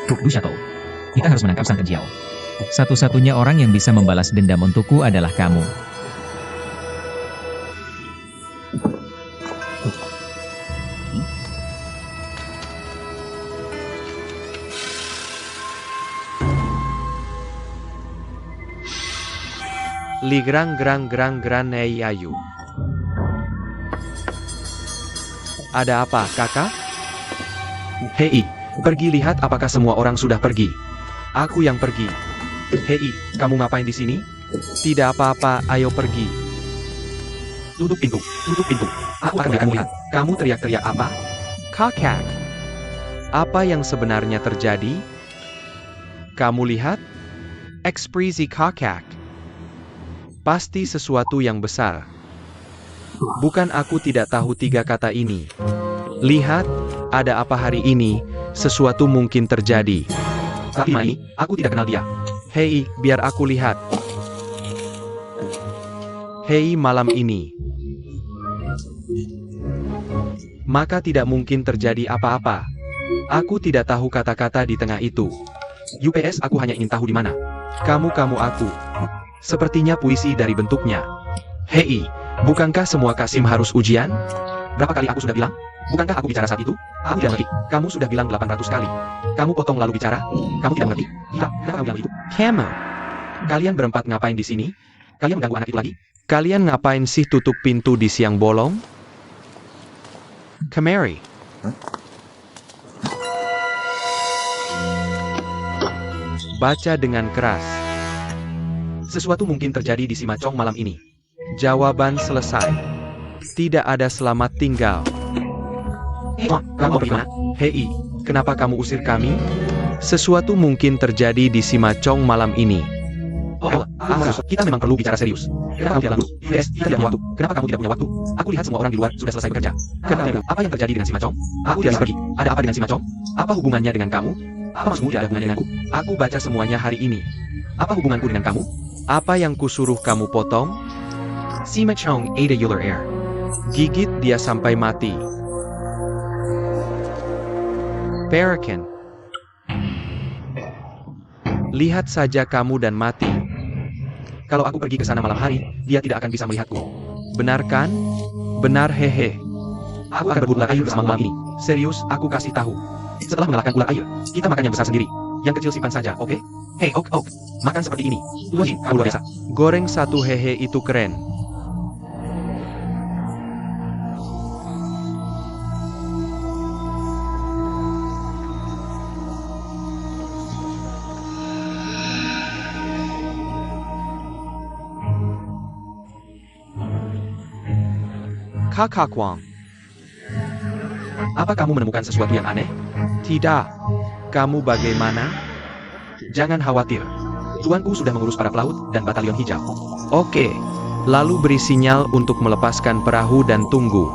Du Shadow. Kita harus menangkap Santeng Jiao. Satu-satunya orang yang bisa membalas dendam untukku adalah kamu. Ligrang gerang gerang gerang nei ayu. Ada apa, kakak? Hei, pergi lihat apakah semua orang sudah pergi. Aku yang pergi. Hei, kamu ngapain di sini? Tidak apa-apa, ayo pergi. Tutup pintu, tutup pintu. Aku akan biarkan lihat. Kamu teriak-teriak apa? Kakak. Apa yang sebenarnya terjadi? Kamu lihat? Ekspresi kakak. Pasti sesuatu yang besar. Bukan aku tidak tahu tiga kata ini. Lihat, ada apa hari ini? Sesuatu mungkin terjadi. Tapi Mai, aku tidak kenal dia. Hei, biar aku lihat. Hei, malam ini. Maka tidak mungkin terjadi apa-apa. Aku tidak tahu kata-kata di tengah itu. UPS aku hanya ingin tahu di mana. Kamu aku. Sepertinya puisi dari bentuknya. Hei, bukankah semua Kasim harus ujian? Berapa kali aku sudah bilang? Bukankah aku bicara saat itu? Aku tidak mengerti. Kamu sudah bilang 800 kali. Kamu potong lalu bicara? Kamu tidak mengerti? Tidak, kenapa kamu bilang itu? Kamu. Kalian berempat ngapain di sini? Kalian mengganggu anak itu lagi? Kalian ngapain sih tutup pintu di siang bolong? Kemari. Baca dengan keras. Sesuatu mungkin terjadi di Simacong malam ini. Jawaban selesai. Tidak ada selamat tinggal. Hei, kamu mau pergi mana? Hei, kenapa kamu usir kami? Sesuatu mungkin terjadi di Simacong malam ini. Oh, kita memang perlu bicara serius. Kenapa kamu tidak lalu? UPS, kita tidak punya waktu. Kenapa kamu tidak punya waktu? Aku lihat semua orang di luar sudah selesai bekerja. Apa yang terjadi dengan Simacong? Aku tidak bisa pergi. Ada apa dengan Simacong? Apa hubungannya dengan kamu? Apa maksudmu tidak ada hubungannya denganku? Aku baca semuanya hari ini. Apa hubunganku dengan kamu? Apa yang kusuruh kamu potong? Simacong Ada Euler Air. Gigit dia sampai mati. Parakan. Lihat saja kamu dan mati. Kalau aku pergi ke sana malam hari, dia tidak akan bisa melihatku. Benar kan? Benar hehe. Aku akan berburu ular air bersama malam ini. Serius, aku kasih tahu. Setelah mengalahkan ular air, kita makan yang besar sendiri. Yang kecil simpan saja, oke? Hei, ok. Makan seperti ini. Wih, kamu luar biasa. Goreng satu hehe itu keren. Kakak Wang. Apa kamu menemukan sesuatu yang aneh? Tidak. Kamu bagaimana? Jangan khawatir. Tuanku sudah mengurus para pelaut dan batalion hijau. Oke. Lalu beri sinyal untuk melepaskan perahu dan tunggu.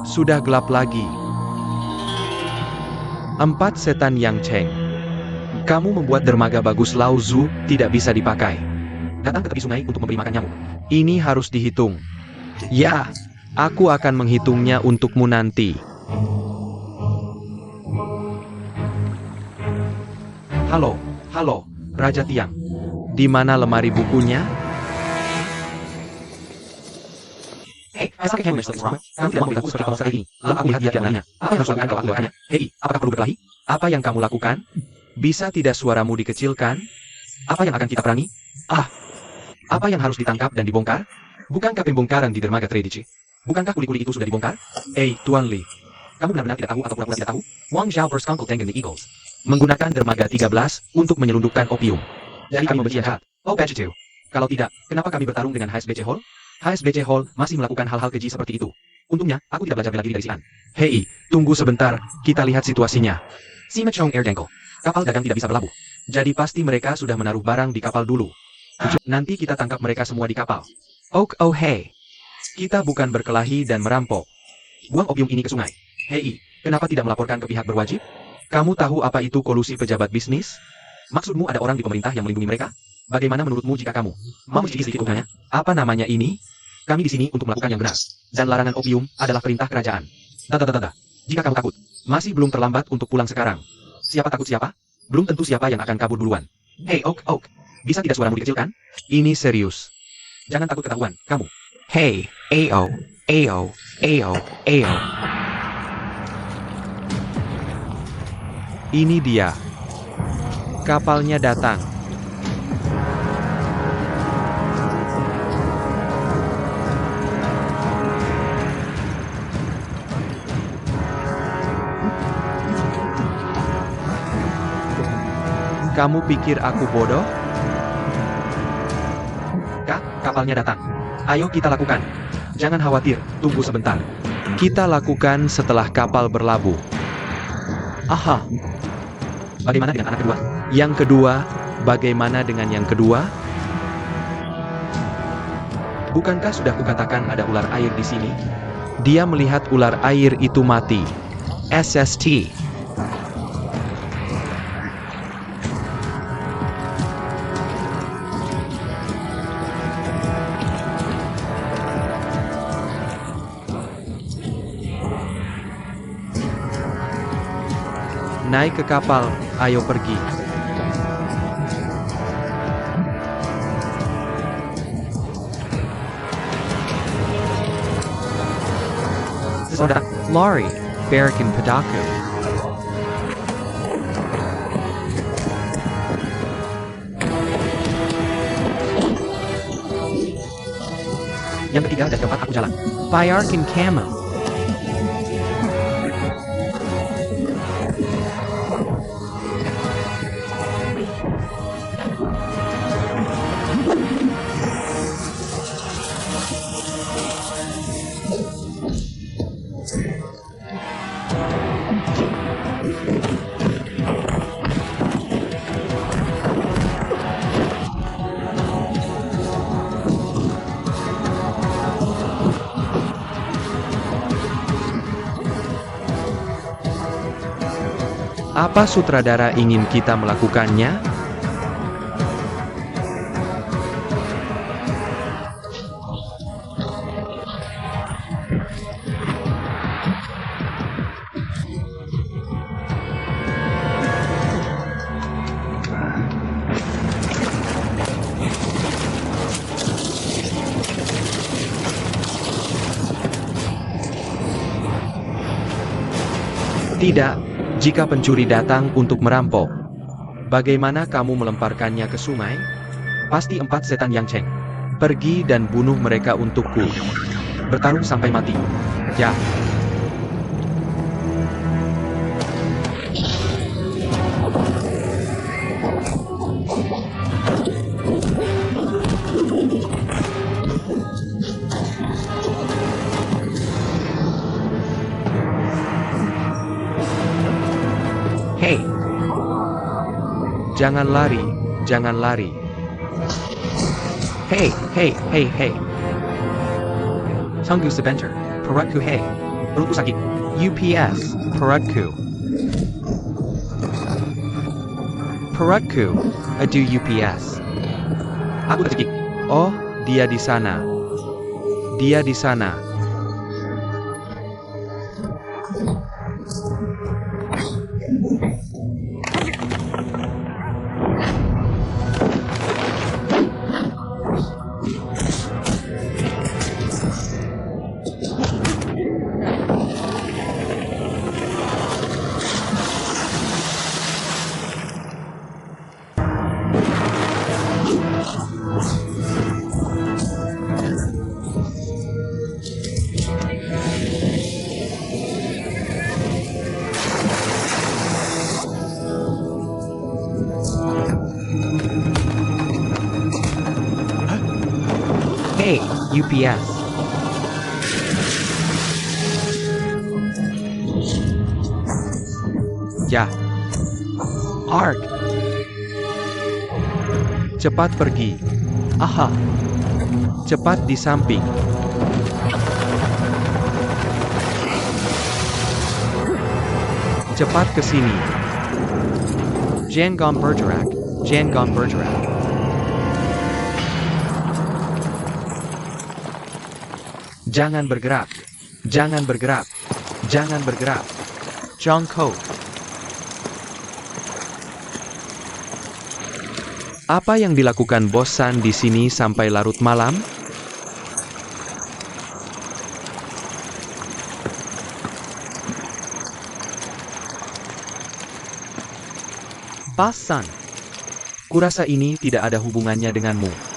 Sudah gelap lagi. 4 setan Yang Cheng. Kamu membuat dermaga bagus Lao Zu tidak bisa dipakai. Datang ke tepi sungai untuk memberi makan nyamuk. Ini harus dihitung. Ya, aku akan menghitungnya untukmu nanti. Halo, Raja Tiang. Di mana lemari bukunya? Hei, kamu tidak memberitahu seperti monster ini. Lalu aku lihat dia tidak nanya. Apa yang harus lakukan kalau aku lakukannya? Hei, apakah perlu berkelahi? Apa yang kamu lakukan? Bisa tidak suaramu dikecilkan? Apa yang akan kita perangi? Apa yang harus ditangkap dan dibongkar? Bukankah pembongkaran di dermaga Tradici? Bukankah kuli-kuli itu sudah dibongkar? Tuan Li. Kamu benar-benar tidak tahu atau pura-pura tidak tahu? Wang Zhao bersekongkol Tengen the Eagles. Menggunakan dermaga 13 untuk menyelundupkan opium. Jadi kami membenci yang jahat. Oh, Pachitu. Kalau tidak, kenapa kami bertarung dengan HSBC Hall? HSBC Hall masih melakukan hal-hal keji seperti itu. Untungnya, aku tidak belajar bela diri dari si An. Hei, tunggu sebentar. Kita lihat situasinya. Simacong Air Dengko. Kapal dagang tidak bisa berlabuh. Jadi pasti mereka sudah menaruh barang di kapal dulu. Nanti kita tangkap mereka semua di kapal. Hei. Kita bukan berkelahi dan merampok. Buang opium ini ke sungai. Hei, kenapa tidak melaporkan ke pihak berwajib? Kamu tahu apa itu kolusi pejabat bisnis? Maksudmu ada orang di pemerintah yang melindungi mereka? Bagaimana menurutmu jika kamu mau mencicipi sedikit uangnya? Apa namanya ini? Kami di sini untuk melakukan yang benar. Dan larangan opium adalah perintah kerajaan. Jika kamu takut, masih belum terlambat untuk pulang sekarang. Siapa takut siapa? Belum tentu siapa yang akan kabur duluan. Hei, Ok. Bisa tidak suaramu dikecilkan? Ini serius. Jangan takut ketahuan, kamu. Hei, Ao. Ini dia. Kapalnya datang. Kamu pikir aku bodoh? Kak, kapalnya datang. Ayo kita lakukan. Jangan khawatir, tunggu sebentar. Kita lakukan setelah kapal berlabuh. Aha. Bagaimana dengan anak kedua? Yang kedua, bagaimana dengan yang kedua? Bukankah sudah kukatakan ada ular air di sini? Dia melihat ular air itu mati. SST. Naik ke kapal, ayo pergi. Saudara, Lari, Barakin Padaku. yang ketiga dan keempat aku jalan. Bayarkin Camel. Apa sutradara ingin kita melakukannya? Tidak, jika pencuri datang untuk merampok. Bagaimana kamu melemparkannya ke sungai? Pasti 4 setan yang ceng. Pergi dan bunuh mereka untukku. Bertarung sampai mati. Ya. Hey, Jangan lari, jangan lari. hey, hey, hey, hey. Tunggu sebentar. Perutku hey. Perutku sakit. UPS, perutku. Perutku, aduh UPS. Aku tercekik. Oh, dia di sana. Dia di sana. Hey, UPS. Ya, Ark. cepat pergi. Aha. Cepat di samping. Cepat ke sini. Jangan bergerak. Jangan bergerak. Jangan bergerak. Jangan bergerak. Jangan bergerak. Jongko. Apa yang dilakukan Bos San di sini sampai larut malam? Bos San, kurasa ini tidak ada hubungannya denganmu.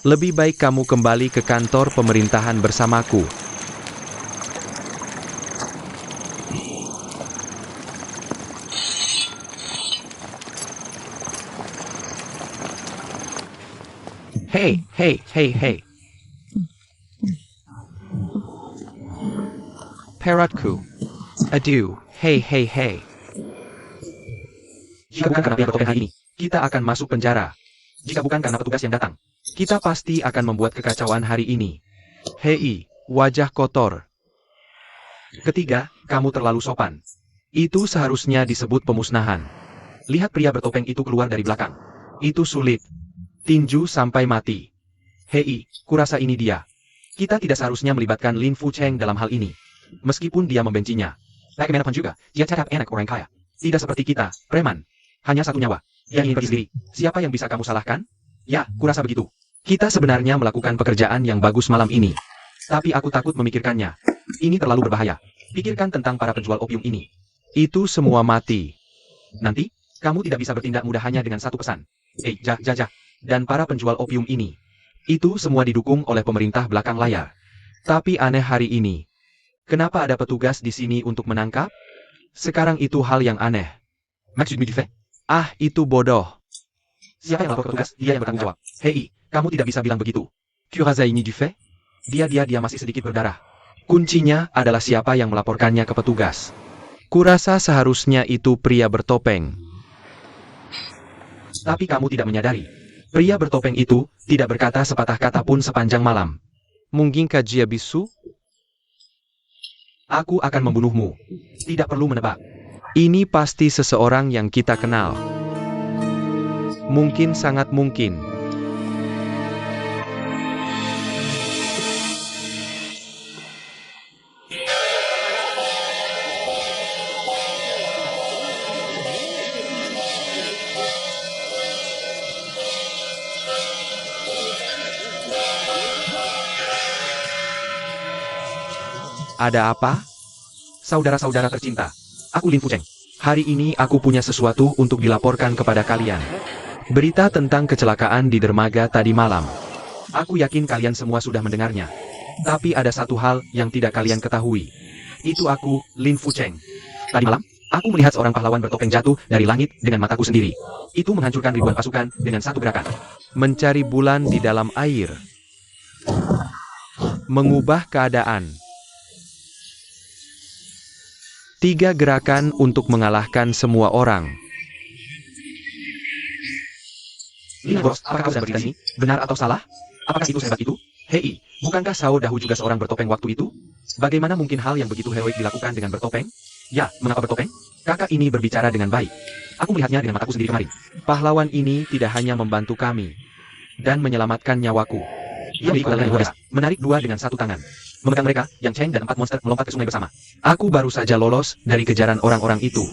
Lebih baik kamu kembali ke kantor pemerintahan bersamaku. Hei, hei, hei, hei. Parrotku. Aduh, hei, hei, hei. Jika bukan karena pria bertopeng hari ini, kita akan masuk penjara. Jika bukan karena petugas yang datang, Kita pasti akan membuat kekacauan hari ini. Hei, wajah kotor. Ketiga, kamu terlalu sopan. Itu seharusnya disebut pemusnahan. Lihat pria bertopeng itu keluar dari belakang. Itu sulit. Tinju sampai mati. Hei, kurasa ini dia. Kita tidak seharusnya melibatkan Lin Fucheng dalam hal ini. Meskipun dia membencinya. bagaimanapun juga, dia cakap enak orang kaya. Tidak seperti kita, preman. Hanya satu nyawa. Dia ingin pergi sendiri. Siapa yang bisa kamu salahkan? Ya, kurasa begitu. Kita sebenarnya melakukan pekerjaan yang bagus malam ini. Tapi aku takut memikirkannya. Ini terlalu berbahaya. Pikirkan tentang para penjual opium ini. Itu semua mati. Nanti, kamu tidak bisa bertindak mudah hanya dengan satu pesan. Jah. Dan para penjual opium ini. Itu semua didukung oleh pemerintah belakang layar. Tapi aneh hari ini. Kenapa ada petugas di sini untuk menangkap? Sekarang itu hal yang aneh. Maksud du fait? Ah, itu bodoh. Siapa yang lapor ke petugas? Dia yang bertanggung jawab. Hei, kamu tidak bisa bilang begitu. Kurasa ini du fait? Dia masih sedikit berdarah. Kuncinya adalah siapa yang melaporkannya ke petugas. Kurasa seharusnya itu pria bertopeng. Tapi kamu tidak menyadari. Pria bertopeng itu tidak berkata sepatah kata pun sepanjang malam. Mungkinkah dia bisu? Aku akan membunuhmu. Tidak perlu menebak. Ini pasti seseorang yang kita kenal. Mungkin sangat mungkin. Ada apa? Saudara-saudara tercinta, aku Lin Fucheng. Hari ini aku punya sesuatu untuk dilaporkan kepada kalian. Berita tentang kecelakaan di dermaga tadi malam. Aku yakin kalian semua sudah mendengarnya. Tapi ada satu hal yang tidak kalian ketahui. Itu aku, Lin Fucheng. Tadi malam, aku melihat seorang pahlawan bertopeng jatuh dari langit dengan mataku sendiri. Itu menghancurkan ribuan pasukan dengan satu gerakan. Mencari bulan di dalam air. Mengubah keadaan. 3 gerakan untuk mengalahkan semua orang. Lina bos, apakah kau sedang bercerita ini? Benar atau salah? Apakah itu sehebat itu? Hei, bukankah Sao Dahu juga seorang bertopeng waktu itu? Bagaimana mungkin hal yang begitu heroik dilakukan dengan bertopeng? Ya, mengapa bertopeng? Kakak ini berbicara dengan baik. Aku melihatnya dengan mataku sendiri kemarin. Pahlawan ini tidak hanya membantu kami dan menyelamatkan nyawaku. Ia memiliki kekuatan yang luar biasa, menarik 2 dengan 1 tangan. Memegang mereka, Yang Cheng dan 4 monster melompat ke sungai bersama. Aku baru saja lolos dari kejaran orang-orang itu.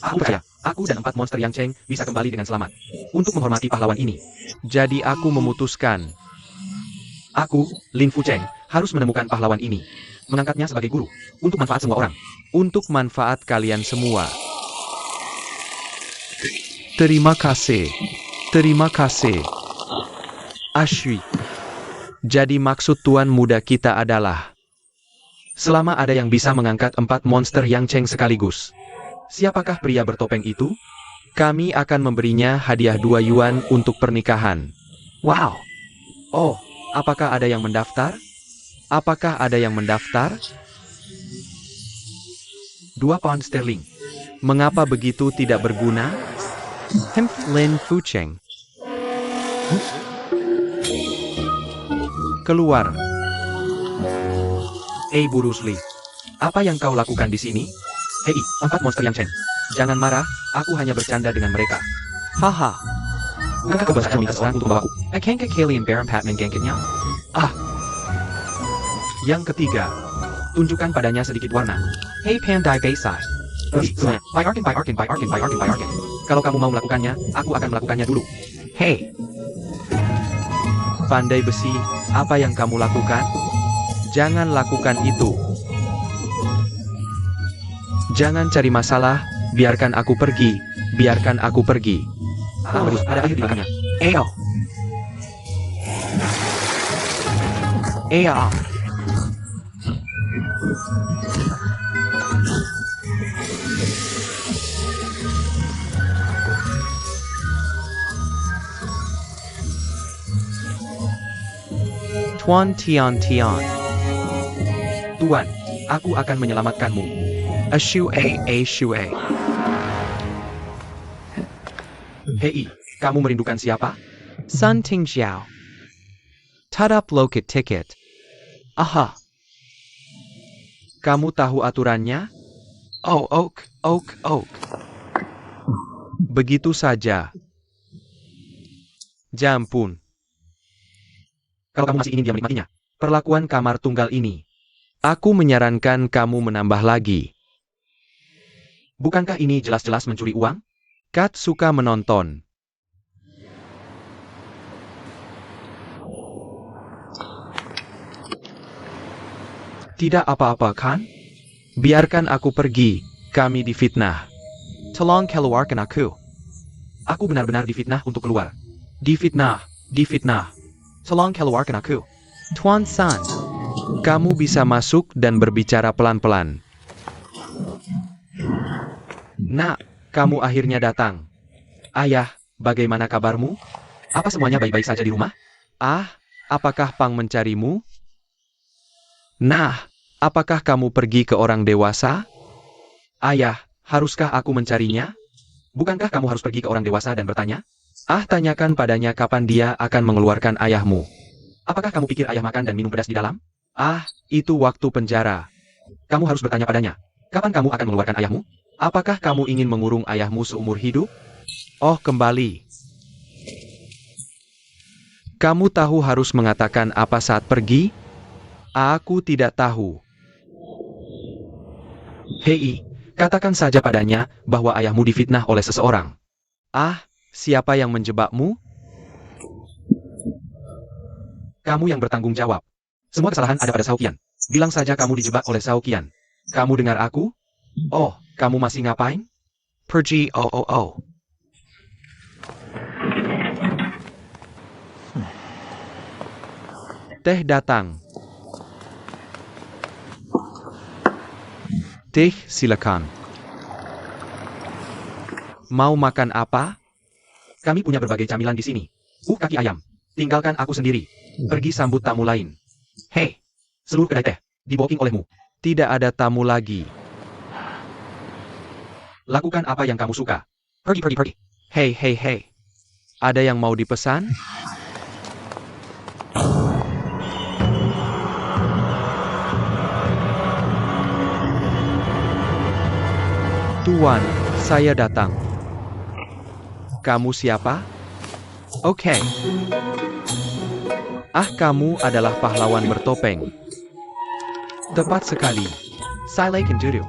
Aku percaya, aku dan 4 monster Yang Cheng bisa kembali dengan selamat. Untuk menghormati pahlawan ini. Jadi aku memutuskan. Aku, Lin Fucheng, harus menemukan pahlawan ini. Mengangkatnya sebagai guru. Untuk manfaat semua orang. Untuk manfaat kalian semua. Terima kasih. Terima kasih. Ashui. Jadi maksud tuan muda kita adalah selama ada yang bisa mengangkat 4 monster Yang Cheng sekaligus. Siapakah pria bertopeng itu? Kami akan memberinya hadiah 2 yuan untuk pernikahan. Wow. Oh, apakah ada yang mendaftar? Apakah ada yang mendaftar? 2 pound sterling. Mengapa begitu tidak berguna? Lin Fucheng. Keluar. Bruce Lee. Apa yang kau lakukan di sini? Hei, 4 monster Yang Cheng. Jangan marah, aku hanya bercanda dengan mereka. Haha. Bukankah kau baru saja meminta seorang untuk membawaku? I can't get Kaylee and Baron Patman gangketnya. Ah. Yang ketiga. Tunjukkan padanya sedikit warna. Hey Pandai Bayside. By Arkin. Kalau kamu mau melakukannya, aku akan melakukannya dulu. Hey. Pandai besi, apa yang kamu lakukan? Jangan lakukan itu. Jangan cari masalah, biarkan aku pergi, biarkan aku pergi. Ada air di belakangnya. Tuan Tian Tian. Tuan, aku akan menyelamatkanmu. Ashue. Hei, kamu merindukan siapa? Sun Ting Xiao. Tadap loket ticket. Aha, Kamu tahu aturannya? oh Oak. Begitu saja. Jampun. Kalau kamu masih ingin dia menikmatinya, perlakuan kamar tunggal ini. Aku menyarankan kamu menambah lagi. Bukankah ini jelas-jelas mencuri uang? Kat suka menonton. Tidak apa-apa kan? Biarkan aku pergi. Kami difitnah. Tolong keluarkan aku. Aku benar-benar difitnah untuk keluar. Difitnah. Tolong keluarkan aku. Tuan San. Kamu bisa masuk dan berbicara pelan-pelan. Nak, kamu akhirnya datang. Ayah, bagaimana kabarmu? Apa semuanya baik-baik saja di rumah? Ah, apakah Pang mencarimu? Nah, apakah kamu pergi ke orang dewasa? Ayah, haruskah aku mencarinya? Bukankah kamu harus pergi ke orang dewasa dan bertanya? Ah, tanyakan padanya kapan dia akan mengeluarkan ayahmu. Apakah kamu pikir ayah makan dan minum pedas di dalam? Ah, itu waktu penjara. Kamu harus bertanya padanya. Kapan kamu akan mengeluarkan ayahmu? Apakah kamu ingin mengurung ayahmu seumur hidup? Oh, kembali. Kamu tahu harus mengatakan apa saat pergi? Aku tidak tahu. Hei, katakan saja padanya bahwa ayahmu difitnah oleh seseorang. Ah, siapa yang menjebakmu? Kamu yang bertanggung jawab. Semua kesalahan ada pada Saukian. Bilang saja kamu dijebak oleh Saukian. Kamu dengar aku? Oh, kamu masih ngapain? Pergi. Teh datang. Teh, silakan. Mau makan apa? Kami punya berbagai camilan di sini. Kaki ayam. Tinggalkan aku sendiri. Pergi sambut tamu lain. Hei, seluruh kedai teh di-booking olehmu. Tidak ada tamu lagi. Lakukan apa yang kamu suka. Pergi. Hei. Ada yang mau dipesan? Tuan, saya datang. Kamu siapa? Oke. Ah, kamu adalah pahlawan bertopeng. Tepat sekali. Silai Kenduruk.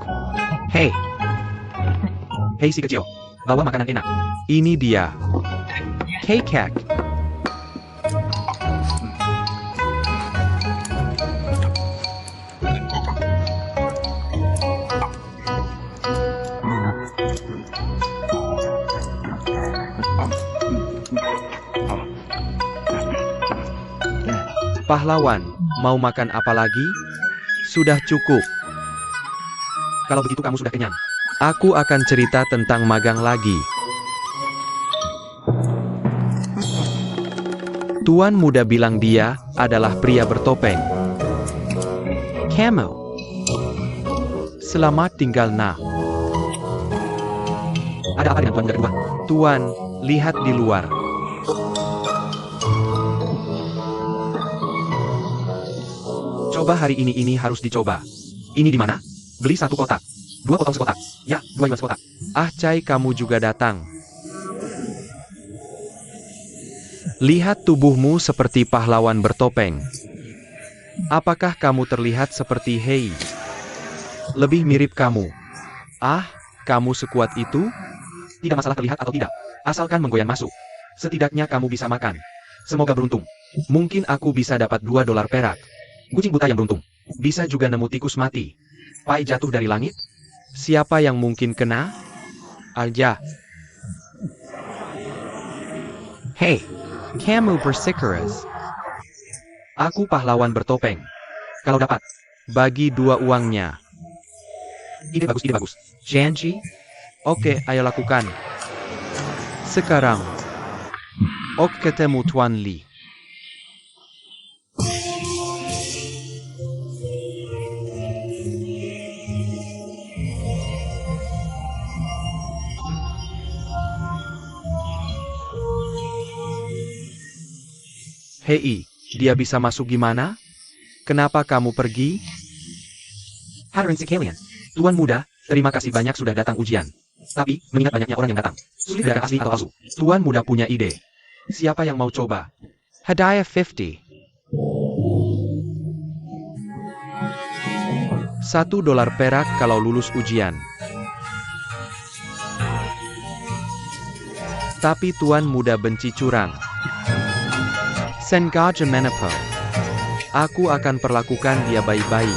Hei si kecil. Bawa makanan enak. Ini dia. Kekak. Pahlawan, mau makan apa lagi? Sudah cukup. Kalau begitu kamu sudah kenyang. Aku akan cerita tentang magang lagi. Tuan muda bilang dia adalah pria bertopeng. Kamu. Selamat tinggal, Nah. Ada apa dengan Tuan muda kedua? Tuan, lihat di luar. Coba hari ini harus dicoba. Ini di mana? Beli 1 kotak. 2 potong sekotak. Ya, 2 yuan sekotak. Ah, Cai, kamu juga datang. Lihat tubuhmu seperti pahlawan bertopeng. Apakah kamu terlihat seperti Hei? Lebih mirip kamu. Ah, kamu sekuat itu? Tidak masalah terlihat atau tidak. Asalkan menggoyang masuk. Setidaknya kamu bisa makan. Semoga beruntung. Mungkin aku bisa dapat $2 perak. Kucing buta yang beruntung. Bisa juga nemu tikus mati. Pai jatuh dari langit. Siapa yang mungkin kena? Aja. Hei, kamu bersikeras. Aku pahlawan bertopeng. Kalau dapat, bagi 2 uangnya. Ide bagus. Janji? Oke, ayo lakukan. Sekarang. Ok, ketemu Tuan Li. Hei, dia bisa masuk gimana? Kenapa kamu pergi? Hadirin sekalian, Tuan Muda, terima kasih banyak sudah datang ujian. Tapi, mengingat banyaknya orang yang datang, sulit bedakan asli atau palsu. Tuan Muda punya ide. Siapa yang mau coba? Hadiah 50. $1 perak kalau lulus ujian. Tapi Tuan Muda benci curang. Sengaja menipu. Aku akan perlakukan dia baik-baik.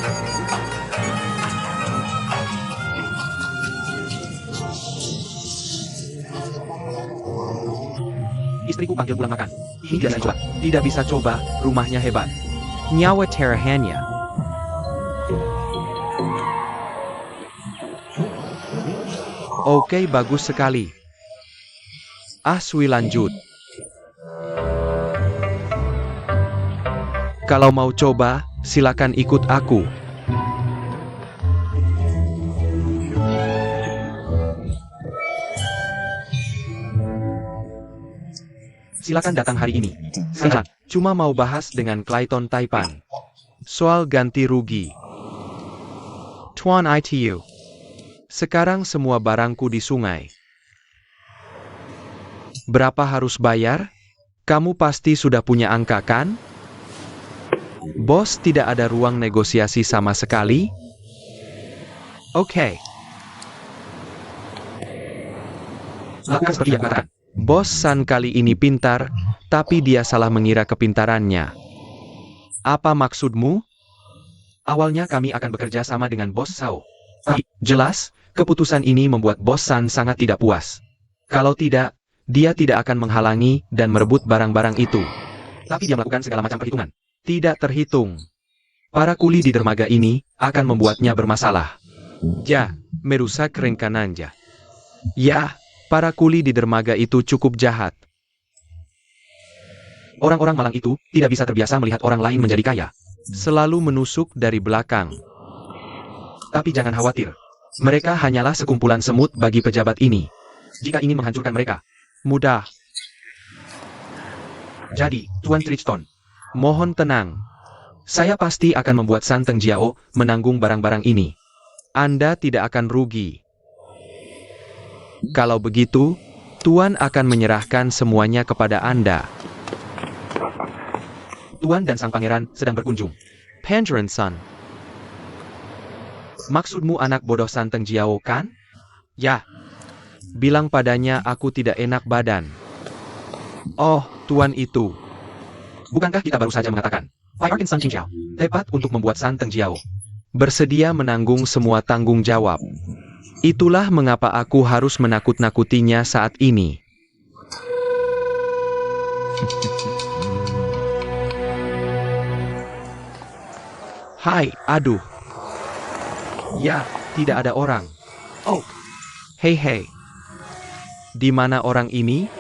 Istriku panggil pulang makan. Ini biasa coba. Tidak bisa coba, rumahnya hebat. Nyawa terahannya. Oke, bagus sekali. Aswi lanjut. Kalau mau coba, silakan ikut aku. Silakan datang hari ini. Sekarang, Cuma mau bahas dengan Clayton Taipan. Soal ganti rugi. Tuan ITU. Sekarang semua barangku di sungai. Berapa harus bayar? Kamu pasti sudah punya angka kan? Bos, tidak ada ruang negosiasi sama sekali? Oke. lakukan seperti yang katakan. Bos San kali ini pintar, tapi dia salah mengira kepintarannya. Apa maksudmu? Awalnya kami akan bekerja sama dengan Bos Sao. Tapi, jelas, keputusan ini membuat Bos San sangat tidak puas. Kalau tidak, dia tidak akan menghalangi dan merebut barang-barang itu. Tapi dia melakukan segala macam perhitungan. Tidak terhitung. Para kuli di dermaga ini akan membuatnya bermasalah. Ja, merusak rencananya. Ya, para kuli di dermaga itu cukup jahat. Orang-orang malang itu tidak bisa terbiasa melihat orang lain menjadi kaya. Selalu menusuk dari belakang. Tapi jangan khawatir. Mereka hanyalah sekumpulan semut bagi pejabat ini. Jika ingin menghancurkan mereka, Mudah. jadi, Tuan Triston, Mohon tenang. saya pasti akan membuat San Tengjiao menanggung barang-barang ini. Anda tidak akan rugi. Kalau begitu, Tuan akan menyerahkan semuanya kepada Anda. Tuan dan sang pangeran sedang berkunjung. Pangeran San. Maksudmu anak bodoh San Tengjiao kan? Ya. Bilang padanya aku tidak enak badan. Oh, Tuan itu. Bukankah kita baru saja mengatakan, Firekin San Qingjiao, tepat untuk membuat San Tengjiao. Bersedia menanggung semua tanggung jawab. Itulah mengapa aku harus menakut-nakutinya saat ini. Hai, aduh. Ya, tidak ada orang. Oh, hei. Di mana orang ini?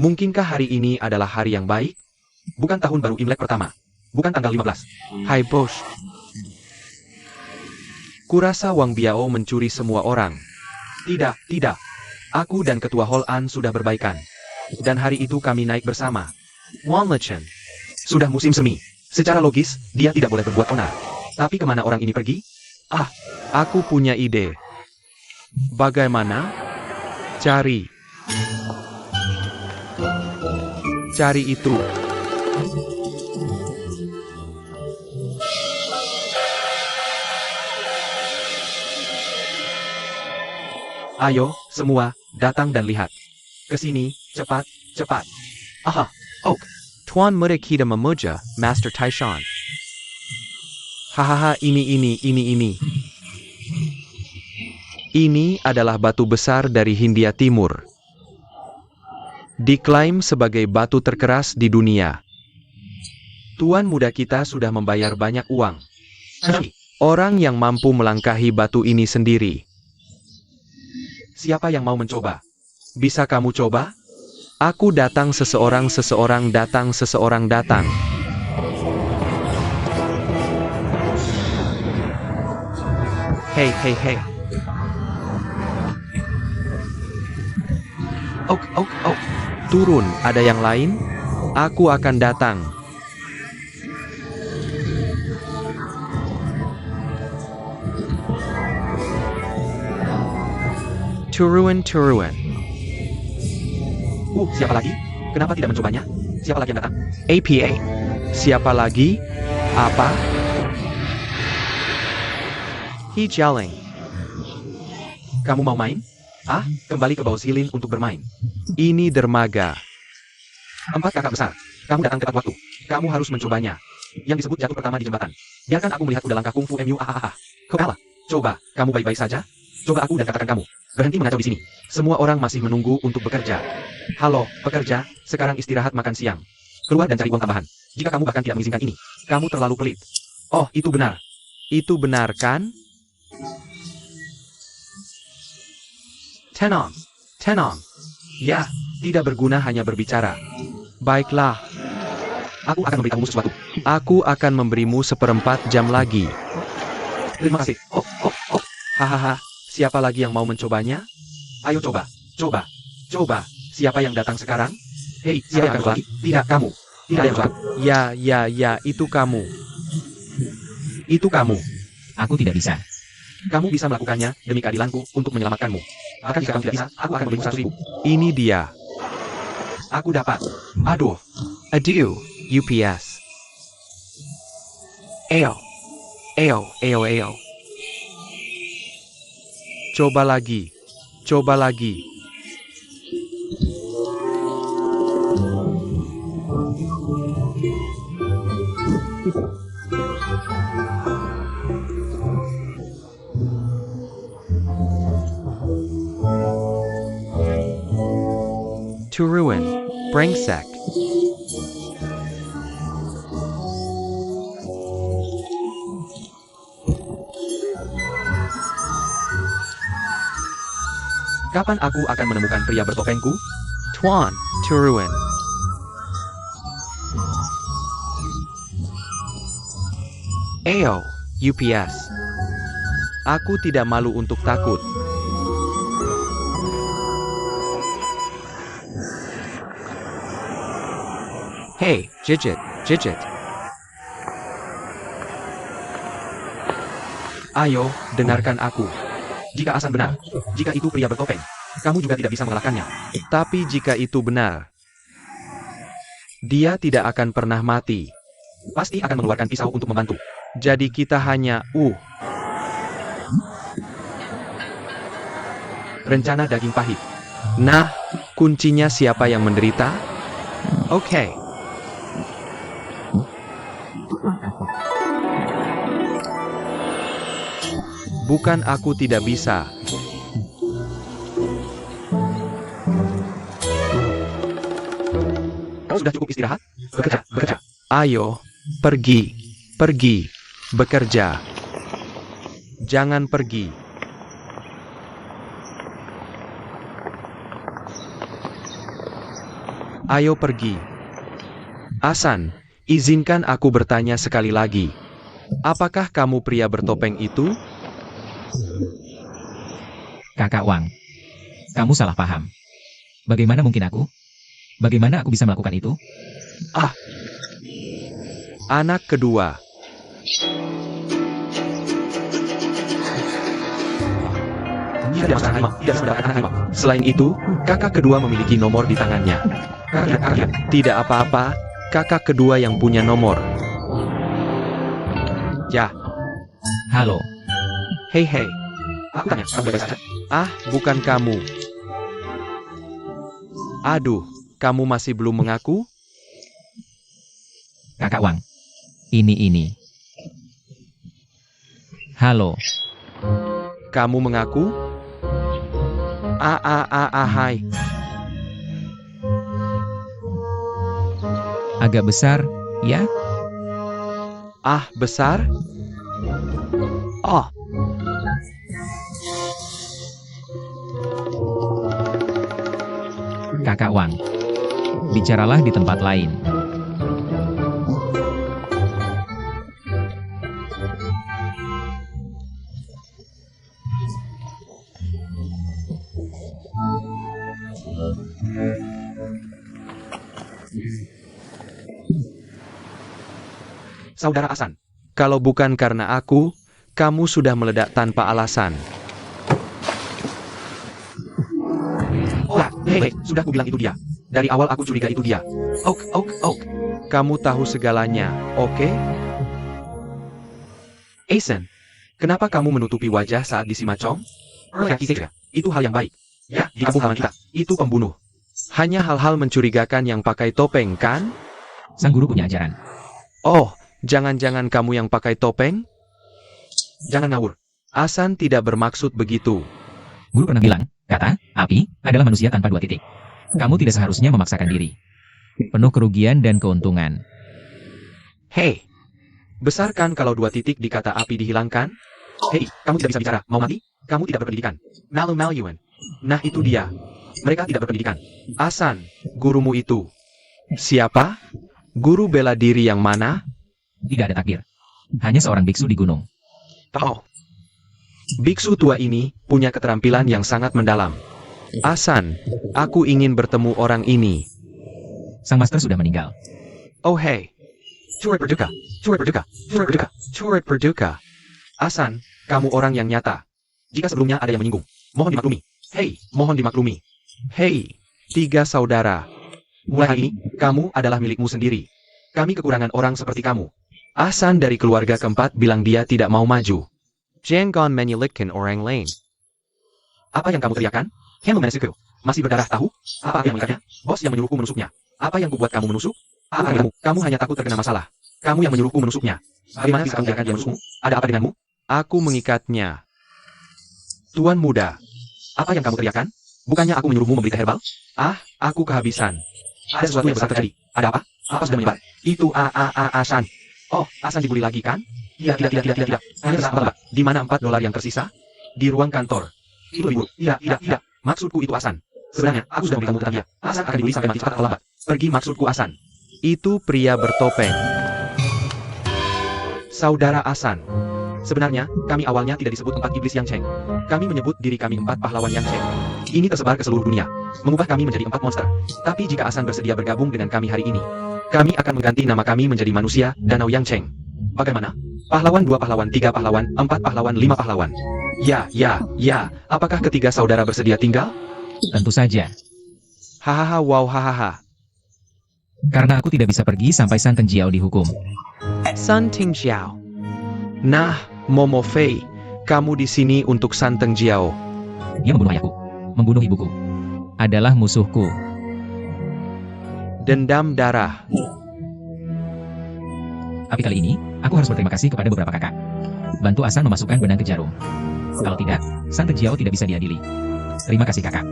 Mungkinkah hari ini adalah hari yang baik? Bukan tahun baru Imlek pertama. Bukan tanggal 15. Hai bos. Kurasa Wang Biao mencuri semua orang. Tidak. Aku dan Ketua Hol An sudah berbaikan. Dan hari itu kami naik bersama. Wan Lechen. Sudah musim semi. Secara logis, dia tidak boleh berbuat onar. Tapi kemana orang ini pergi? Aku punya ide. Bagaimana? Cari itu. Ayo, semua, datang dan lihat. Ke sini, cepat. Aha, Oak. Tuan Muda kita memuja, Master Taishan. Hahaha, ini. Ini adalah batu besar dari Hindia Timur. Diklaim sebagai batu terkeras di dunia. Tuan muda kita sudah membayar banyak uang. Orang yang mampu melangkahi batu ini sendiri. Siapa yang mau mencoba? Bisa kamu coba? Aku datang seseorang datang. Hei. Oak. Turun, ada yang lain? Aku akan datang. Turun. Siapa lagi? Kenapa tidak mencobanya? Siapa lagi yang datang? APA. Siapa lagi? Apa? Hijaling. Kamu mau main? Kembali ke bawah silin untuk bermain. Ini dermaga. 4 kakak besar. Kamu datang tepat waktu. Kamu harus mencobanya. Yang disebut jatuh pertama di jembatan. Biarkan aku melihat kuda langkah kungfu MU. Kau kalah. Coba, kamu baik-baik saja? Coba aku dan katakan kamu. Berhenti mengacau di sini. Semua orang masih menunggu untuk bekerja. Halo, pekerja, sekarang istirahat makan siang. Keluar dan cari uang tambahan. Jika kamu bahkan tidak mengizinkan ini, kamu terlalu pelit. Oh, itu benar. Itu benar kan? Tenang. Ya, tidak berguna hanya berbicara. Baiklah, Aku akan memberitahumu sesuatu. aku akan memberimu 1/4 jam lagi. Terima kasih. Hahaha, siapa lagi yang mau mencobanya? Ayo coba. Siapa yang datang sekarang? Hei, siapa yang akan lagi? Tidak, kamu. Tidak yang coba. Ya, itu kamu. Itu kamu. Aku tidak bisa. Kamu bisa melakukannya demi keadilanku untuk menyelamatkanmu. Bahkan jika kamu tidak bisa, aku akan memberimu 100.000. Ini dia. Aku dapat. Aduh. Adieu, UPS. Eo. Coba lagi. Turun, brengsek. Kapan aku akan menemukan pria bertopengku? Tuan, turun. Ayo, UPS. Aku tidak malu untuk takut. Hey, Jijit. Ayo, Dengarkan aku. jika Asan benar. Jika itu pria bertopeng, kamu juga tidak bisa mengalahkannya. Tapi jika itu benar, dia tidak akan pernah mati. Pasti akan mengeluarkan pisau untuk membantu. Jadi kita hanya, Rencana daging pahit. Nah, kuncinya siapa yang menderita? Oke. Bukan aku tidak bisa. Sudah cukup istirahat? Bekerja. Ayo, pergi, bekerja. Jangan pergi. Ayo pergi. Asan, izinkan aku bertanya sekali lagi. Apakah kamu pria bertopeng itu? Kakak Wang. Kamu salah paham. Bagaimana mungkin aku? Bagaimana aku bisa melakukan itu? Anak kedua. Tidak masalah harimau. Tidak sebenarnya anak harimau. Selain itu, kakak kedua memiliki nomor di tangannya. Kakak. Tidak apa-apa, kakak kedua yang punya nomor. Ya, Halo. hei. Aku tanya, kamu baik saja? Bukan kamu. Aduh, kamu masih belum mengaku? Kakak Wang. Ini. Halo. Kamu mengaku? Hai. Agak besar, ya? Besar? Kakak Wang. Bicaralah di tempat lain. Saudara Asan. Kalau bukan karena aku, kamu sudah meledak tanpa alasan. Oh, hei, sudah kubilang itu dia. Dari awal aku curiga itu dia. Oak. Kamu tahu segalanya, oke? Asen, kenapa kamu menutupi wajah saat di Simacong? Kaki saja, itu hal yang baik. Ya, di kampung halaman kita, itu pembunuh. Hanya hal-hal mencurigakan yang pakai topeng, kan? Sang guru punya ajaran. Oh, jangan-jangan kamu yang pakai topeng? Jangan ngawur. Asan tidak bermaksud begitu. Guru pernah bilang, kata, api adalah manusia tanpa dua titik. Kamu tidak seharusnya memaksakan diri. Penuh kerugian dan keuntungan. Hei, besar kan kalau dua titik di kata api dihilangkan? Hei, kamu tidak bisa bicara, mau mati? Kamu tidak berpendidikan. Malu-maluan. Nah itu dia. Mereka tidak berpendidikan. Asan, gurumu itu. Siapa? Guru bela diri yang mana? Tidak ada takdir. Hanya seorang biksu di gunung. Oh, Biksu tua ini punya keterampilan yang sangat mendalam. Asan, aku ingin bertemu orang ini. Sang master sudah meninggal. Oh hei, Curet berduka. Asan, kamu orang yang nyata. Jika sebelumnya ada yang menyinggung, mohon dimaklumi. Hei, mohon dimaklumi. Hei, 3 saudara. Mulai hari ini, kamu adalah milikmu sendiri. Kami kekurangan orang seperti kamu. Asan dari keluarga keempat bilang dia tidak mau maju. Jangan menyelidikkan orang lain. Apa yang kamu teriakan? Kamu menasuku. Masih berdarah tahu? Apa yang mengikatnya? Bos yang menyuruhku menusuknya. Apa yang kubuat kamu menusuk? Apa kamu? Kamu hanya takut terkena masalah. Kamu yang menyuruhku menusuknya. Bagaimana bisa kamu biarkan dia menusukmu? Ada apa denganmu? Aku mengikatnya. Tuan muda. Apa yang kamu teriakan? Bukannya aku menyuruhmu membeli teh herbal? Aku kehabisan. Ada sesuatu yang besar terjadi. Ada apa? Apa sudah menyebar? Itu Asan. Oh, Asan dibully lagi kan? Tidak. Hanya apa? Di mana $4 yang tersisa? Di ruang kantor. Itu lebih buruk. Tidak. Maksudku itu Asan. Sebenarnya, aku sudah memberitahu tentang dia. Asan akan dibully sampai mati cepat atau lambat. Pergi maksudku Asan. Itu pria bertopeng. Saudara Asan. Sebenarnya, kami awalnya tidak disebut 4 iblis Yang Cheng. Kami menyebut diri kami 4 pahlawan Yang Cheng. Ini tersebar ke seluruh dunia. Mengubah kami menjadi 4 monster. Tapi jika Asan bersedia bergabung dengan kami hari ini, kami akan mengganti nama kami menjadi manusia, Danau Yang Cheng. Bagaimana? Pahlawan 2 pahlawan, 3 pahlawan, 4 pahlawan, 5 pahlawan. Ya. Apakah ketiga saudara bersedia tinggal? Tentu saja. Hahaha wow hahaha. Karena aku tidak bisa pergi sampai San Tenjiao dihukum. San Tingxiao. Nah, Momo Fei, kamu di sini untuk Santeng Jiao. Dia membunuh ayahku. Membunuh ibuku. Adalah musuhku. Dendam darah. Tapi kali ini, aku harus berterima kasih kepada beberapa kakak. Bantu Asan memasukkan benang ke jarum. Kalau tidak, San Tenjiao tidak bisa diadili. Terima kasih kakak.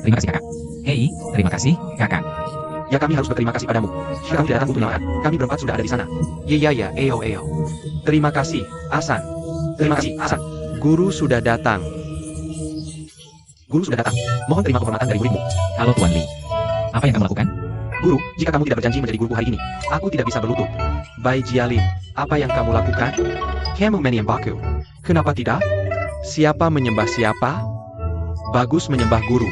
Terima kasih kakak. Hei, terima kasih, kakak. Ya kami harus berterima kasih padamu. Jika kamu tidak datang untuk nyalakan, kami berempat sudah ada di sana. Ya, eo. Terima kasih, Asan. Terima kasih, Asan. Guru sudah datang. Guru sudah datang. Mohon terima kehormatan dari muridmu. Halo Tuan Li. Apa yang kamu lakukan? Guru, jika kamu tidak berjanji menjadi guruku hari ini, aku tidak bisa berlutut. Bai Jialin, apa yang kamu lakukan? Kamu menyembahku. Kenapa tidak? Siapa menyembah siapa? Bagus menyembah guru.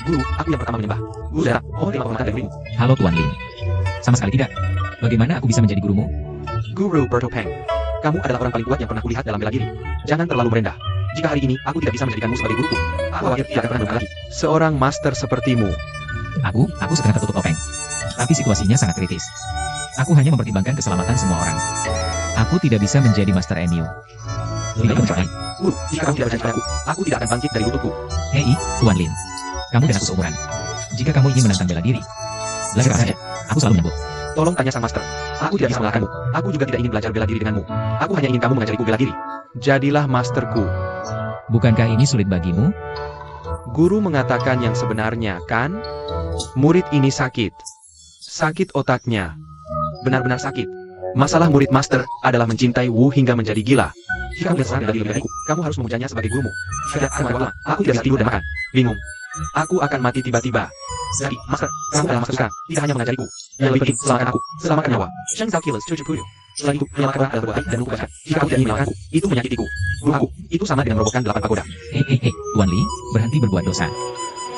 Guru, aku yang pertama menyembah. Guru sudah, mohon terima kehormatan dari muridmu. Halo Tuan Lin. Sama sekali tidak. Bagaimana aku bisa menjadi gurumu? Guru Bertopeng. Kamu adalah orang paling kuat yang pernah kulihat dalam bela diri. Jangan terlalu merendah. Jika hari ini aku tidak bisa menjadikanmu sebagai guruku, aku khawatir tidak akan pernah menemukan lagi. Seorang master sepertimu. Aku sedang tertutup topeng. Tapi situasinya sangat kritis. Aku hanya mempertimbangkan keselamatan semua orang. Aku tidak bisa menjadi Master Enyu. Lebih baik mencoba. Guru, jika kamu tidak berjanji padaku, aku tidak akan bangkit dari lututku. Hei, Tuan Lin. Kamu dan aku seumuran. Jika kamu ingin menantang bela diri, belajar saja. Aku selalu menyebut. Tolong tanya sang master. Aku tidak bisa mengalahkanmu. Aku juga tidak ingin belajar bela diri denganmu. Aku hanya ingin kamu mengajariku bela diri. Jadilah masterku. Bukankah ini sulit bagimu? Guru mengatakan yang sebenarnya, kan? Murid ini sakit. Sakit otaknya. Benar-benar sakit. Masalah murid master adalah mencintai Wu hingga menjadi gila. Jika kamu berserah bela diri lebih dariku, kamu harus memujanya sebagai gurumu. Tidak akan malam. Aku tidak bisa tidur dan makan. Bingung. Aku akan mati tiba-tiba. Jadi, master, kamu adalah master sekarang. Tidak hanya mengajariku. Yang lebih penting, selamatkan aku. Selamatkan nyawa. Sheng Zhao Killers Cucu Puyo. Selain itu, menyelamatkan orang adalah berbuat baik dan lupa baik. Jika kamu tidak ingin menyelamatkanku, itu menyakitiku. Guru aku, itu sama dengan merobohkan 8 pagoda. Hei, Tuan Li, berhenti berbuat dosa.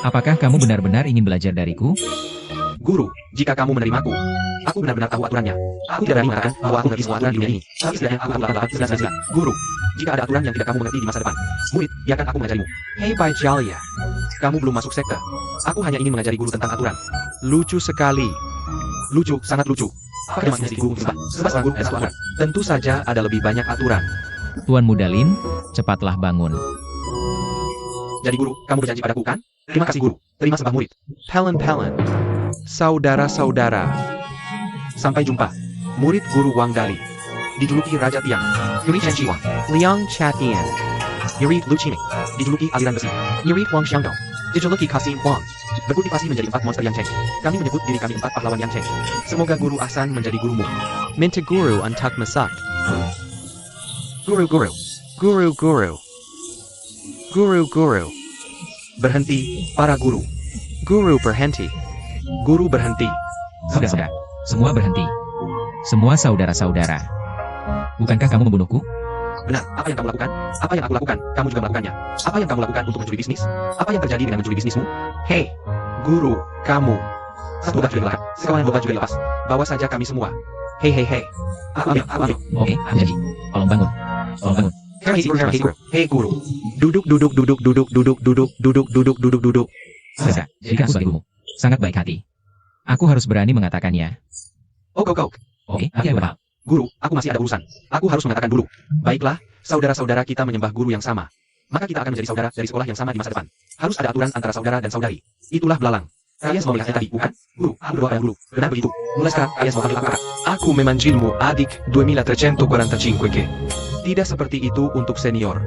Apakah kamu benar-benar ingin belajar dariku? Guru, jika kamu menerimaku, Aku benar-benar tahu aturannya. Aku tidak berani mengatakan bahwa aku mengerti semua aturan di dunia ini. Tapi setidaknya aku telah Guru, jika ada aturan yang tidak kamu mengerti di masa depan, murid, biarkan aku mengajarimu. Hei Pai Jalia, kamu belum masuk sekte. Aku hanya ingin mengajari guru tentang aturan. Lucu sekali. Lucu, sangat lucu. Apakah memang menjadi guru untuk sebab seorang guru dan satu aturan? Tentu saja ada lebih banyak aturan. Tuan Muda Lin, cepatlah bangun. Jadi guru, kamu berjanji padaku kan? Terima kasih guru. Terima sembah murid. Pelen. Saudara-saudara. Sampai jumpa. Murid guru Wang Dali. Dijuluki Raja Tiang. Yuri Chen Shiwang. Liang Chatian. Yuri Lu Qiming. Dijuluki Aliran Besi. Yuri Huang Xiangdong. Dijuluki Kasim Huang. Berkultivasi menjadi 4 monster Yang Cheng. Kami menyebut diri kami 4 pahlawan Yang Cheng. Semoga guru Ahsan menjadi gurumu. Minta guru Antak Masak. Guru. Guru. Berhenti, para guru. Guru berhenti. Guru berhenti. Saudara, semua berhenti. Semua saudara-saudara. Bukankah kamu membunuhku? Benar, apa yang kamu lakukan? Apa yang aku lakukan, kamu juga melakukannya. Apa yang kamu lakukan untuk mencuri bisnis? Apa yang terjadi dengan mencuri bisnismu? Hei, guru, kamu. Satu bobat juga dilepas, sekawanan bobat juga dilepas. Bawa saja kami semua. Hei. Aku ambil. Oke, aku janji. Tolong bangun. Hei guru. Duduk. Saudara, jika aku sebagai gurumu, sangat baik hati. Aku harus berani mengatakannya. Go. Oke, apa yang berhal? Guru, aku masih ada urusan. Aku harus mengatakan dulu. Baiklah, saudara-saudara kita menyembah guru yang sama. Maka kita akan menjadi saudara dari sekolah yang sama di masa depan. Harus ada aturan antara saudara dan saudari. Itulah belalang. Kalian semua melihatnya tadi, bukan? Guru, aku berdoa pada guru. Benar begitu. Mulai sekarang, kalian semua ambil kakak. Aku memanggilmu adik 2345 ke. Tidak seperti itu untuk senior.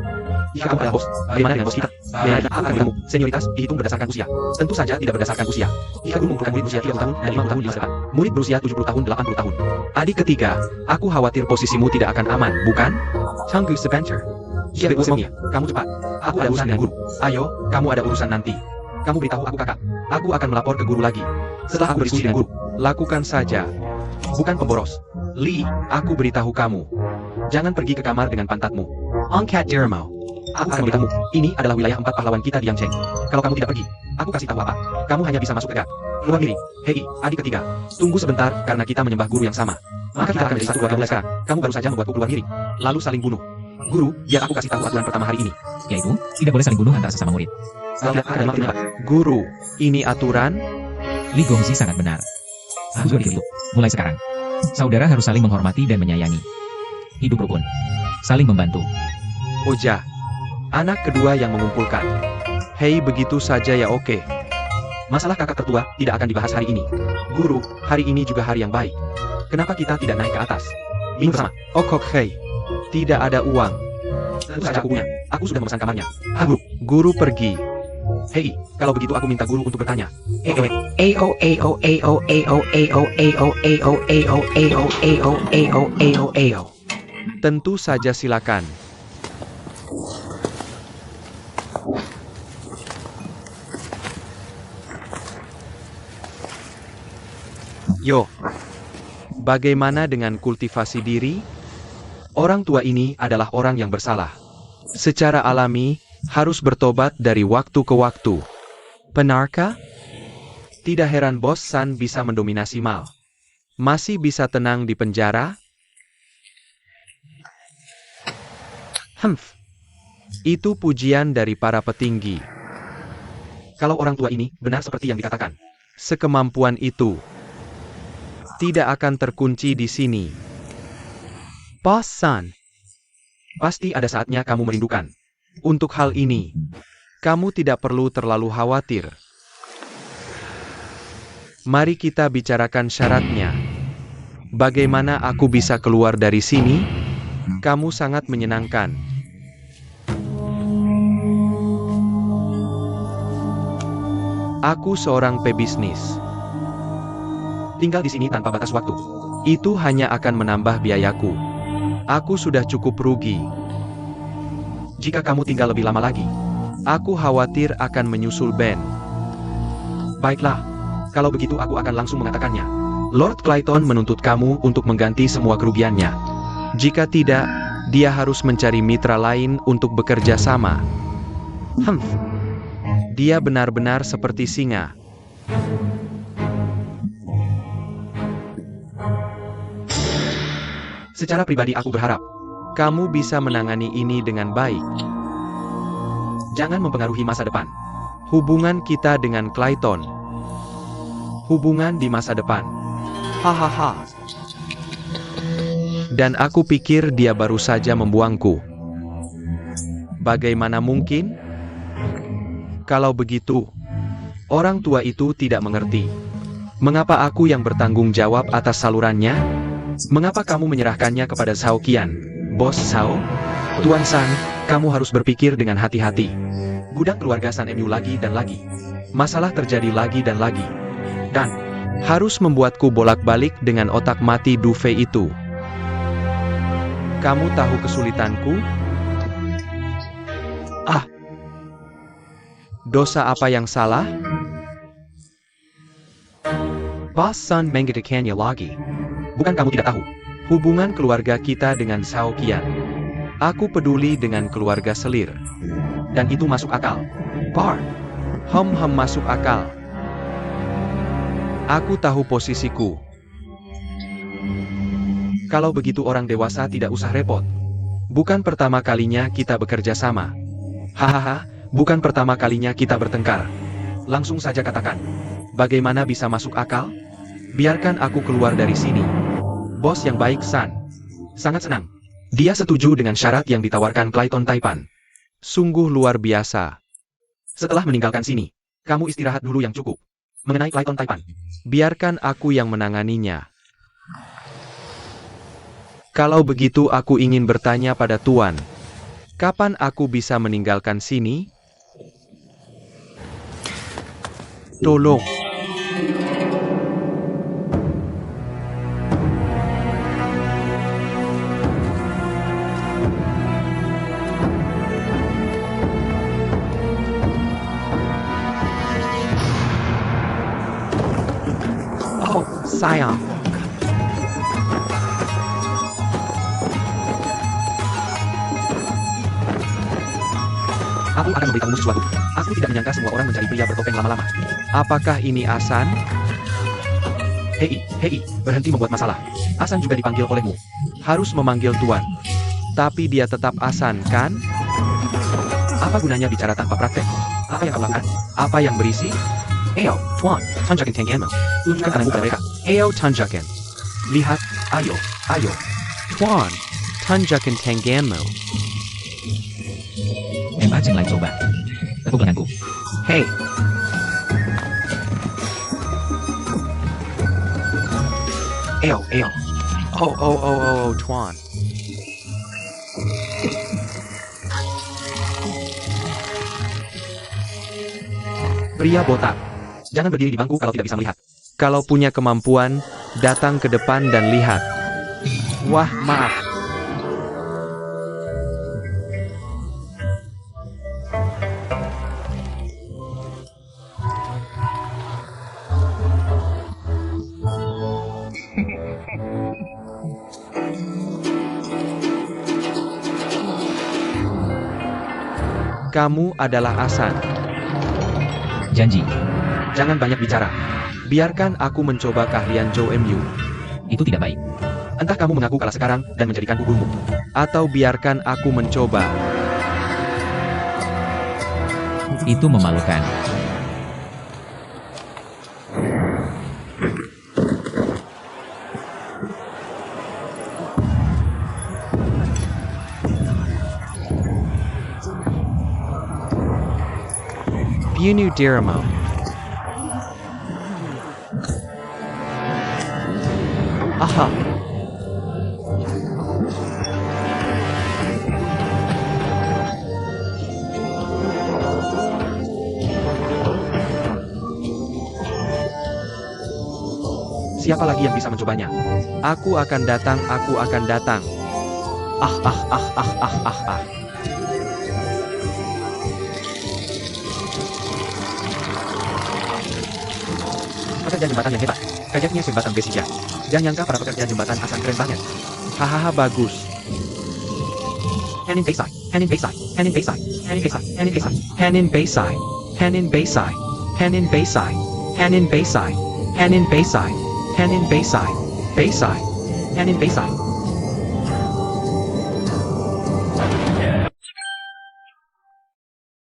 Jika kamu adalah bos, bagaimana dengan bos kita? Bagaimana dengan akan bertemu? Senioritas dihitung berdasarkan usia. Tentu saja tidak berdasarkan usia. Jika guru mengumpulkan murid berusia 30 tahun dan 50 tahun di masa depan, murid berusia 70 tahun 80 tahun. Adik ketiga, aku khawatir posisimu tidak akan aman, bukan? Tunggu sebentar. Siapa semuanya? Kamu cepat. Aku ada urusan dengan guru. Ayo, kamu ada urusan nanti. Kamu beritahu aku kakak. Aku akan melapor ke guru lagi. Setelah aku berdiskusi dengan guru. Lakukan saja. Bukan pemboros. Lee, aku beritahu kamu. Jangan pergi ke kamar dengan pantatmu. Angkat dirimu. Aku akan beritahu. Ini adalah wilayah 4 pahlawan kita di Yang Cheng. Kalau kamu tidak pergi, aku kasih tahu apa. Kamu hanya bisa masuk tegak. Keluar miring. Hei, adik ketiga. Tunggu sebentar, karena kita menyembah guru yang sama. Maka kita akan menjadi satu keluarga mulai sekarang. Kamu baru saja membuatku keluar miring. Lalu saling bunuh. Guru, biar aku kasih tahu aturan pertama hari ini. Yaitu, tidak boleh saling bunuh antara sesama murid. Kalau tidak akan makin apa? Guru, ini aturan? Li Gongxi sangat benar. Aku juga begitu. Mulai sekarang, saudara harus saling menghormati dan menyayangi. Hidup rukun. Saling membantu. Oja. Anak kedua yang mengumpulkan. Hei, begitu saja ya, oke. Masalah kakak tertua tidak akan dibahas hari ini. Guru, hari ini juga hari yang baik. Kenapa kita tidak naik ke atas? Minum bersama. Okok, hei. Tidak ada uang. Tentu saja aku punya. Aku sudah memesan kamarnya. Guru. Guru pergi. Hei, kalau begitu aku minta guru untuk bertanya. Tentu saja, silakan. Yo. Bagaimana dengan kultivasi diri? Orang tua ini adalah orang yang bersalah. Secara alami, harus bertobat dari waktu ke waktu. Benarkah? Tidak heran Bos San bisa mendominasi Mal. Masih bisa tenang di penjara? Itu pujian dari para petinggi. Kalau orang tua ini benar seperti yang dikatakan. Sekemampuan itu tidak akan terkunci di sini. Bos San, pasti ada saatnya kamu merindukan. untuk hal ini, kamu tidak perlu terlalu khawatir. Mari kita bicarakan syaratnya. Bagaimana aku bisa keluar dari sini? Kamu sangat menyenangkan. Aku seorang pebisnis. Tinggal di sini tanpa batas waktu. Itu hanya akan menambah biayaku. Aku sudah cukup rugi. Jika kamu tinggal lebih lama lagi, Aku khawatir akan menyusul Ben. baiklah. Kalau begitu aku akan langsung mengatakannya. Lord Clayton menuntut kamu untuk mengganti semua kerugiannya. Jika tidak, dia harus mencari mitra lain untuk bekerja sama. Dia benar-benar seperti singa. Secara pribadi aku berharap Kamu bisa menangani ini dengan baik. jangan mempengaruhi masa depan. Hubungan kita dengan Clayton. Hubungan di masa depan. Hahaha. Dan aku pikir dia baru saja membuangku. Bagaimana mungkin? Kalau begitu, orang tua itu tidak mengerti. Mengapa aku yang bertanggung jawab atas salurannya? Mengapa kamu menyerahkannya kepada Zhao Qian? Bos Zhao? Tuan San, kamu harus berpikir dengan hati-hati. Gudang keluarga San MU lagi dan lagi. Masalah terjadi lagi dan lagi. Dan Harus membuatku bolak-balik dengan otak mati Duve itu. Kamu tahu kesulitanku? Ah! Dosa apa yang salah? Boss San menggedekannya lagi. Bukan kamu tidak tahu. Hubungan keluarga kita dengan Zhao Qian. Aku peduli dengan keluarga selir. Dan itu masuk akal. Bar. Masuk akal. Aku tahu posisiku. Kalau begitu orang dewasa tidak usah repot. Bukan pertama kalinya kita bekerja sama. Hahaha, bukan pertama kalinya kita bertengkar. Langsung saja katakan. Bagaimana bisa masuk akal? Biarkan aku keluar dari sini. Bos yang baik San. Sangat senang. Dia setuju dengan syarat yang ditawarkan Clayton Taipan. Sungguh luar biasa. Setelah meninggalkan sini, kamu istirahat dulu yang cukup. Mengenai Clayton Taipan, Biarkan aku yang menanganinya. Kalau begitu aku ingin bertanya pada Tuan. Kapan aku bisa meninggalkan sini? Tolong. oh, sayang. Aku akan memberitahumu sesuatu. Aku tidak menyangka semua orang mencari pria bertopeng lama-lama. Apakah ini Asan? Hei, berhenti membuat masalah. Asan juga dipanggil olehmu. Harus memanggil Tuan. Tapi dia tetap Asan, kan? Apa gunanya bicara tanpa praktek? Apa yang kau lakukan? Apa yang berisi? Ayo, Tuan, tunjukkan tanganmu. Tunjukkan tanganmu pada mereka. Ayo tunjukkan. Lihat, ayo. Tuan, tunjukkan tanganmu. Ajeng lai coba. Tepuk tanganku. Hei. Ayo. Oh, Tuan. Pria botak. Jangan berdiri di bangku kalau tidak bisa melihat. Kalau punya kemampuan, datang ke depan dan lihat. Wah, maaf. Kamu adalah Asan. Janji. Jangan banyak bicara. Biarkan aku mencoba keahlian Zhou MU. Itu tidak baik. Entah kamu mengaku kalah sekarang dan menjadikanku gurumu. Atau biarkan aku mencoba. Itu memalukan. Bunu Diramo. Aha. Siapa lagi yang bisa mencobanya? Aku akan datang. Pekerja jembatan yang hebat. Kayaknya jembatan Besija. Jangan nyangka para pekerja jembatan Asan keren banget. Hahaha, bagus. Hand in Bayside. Hand in Bayside. Hand in Bayside. Hand in Bayside. Hand in Bayside. Hand in Bayside. Hand in Bayside. Hand in Bayside. Hand in Bayside. Hand in Bayside. Hand in Bayside. Bayside. Hand in Bayside.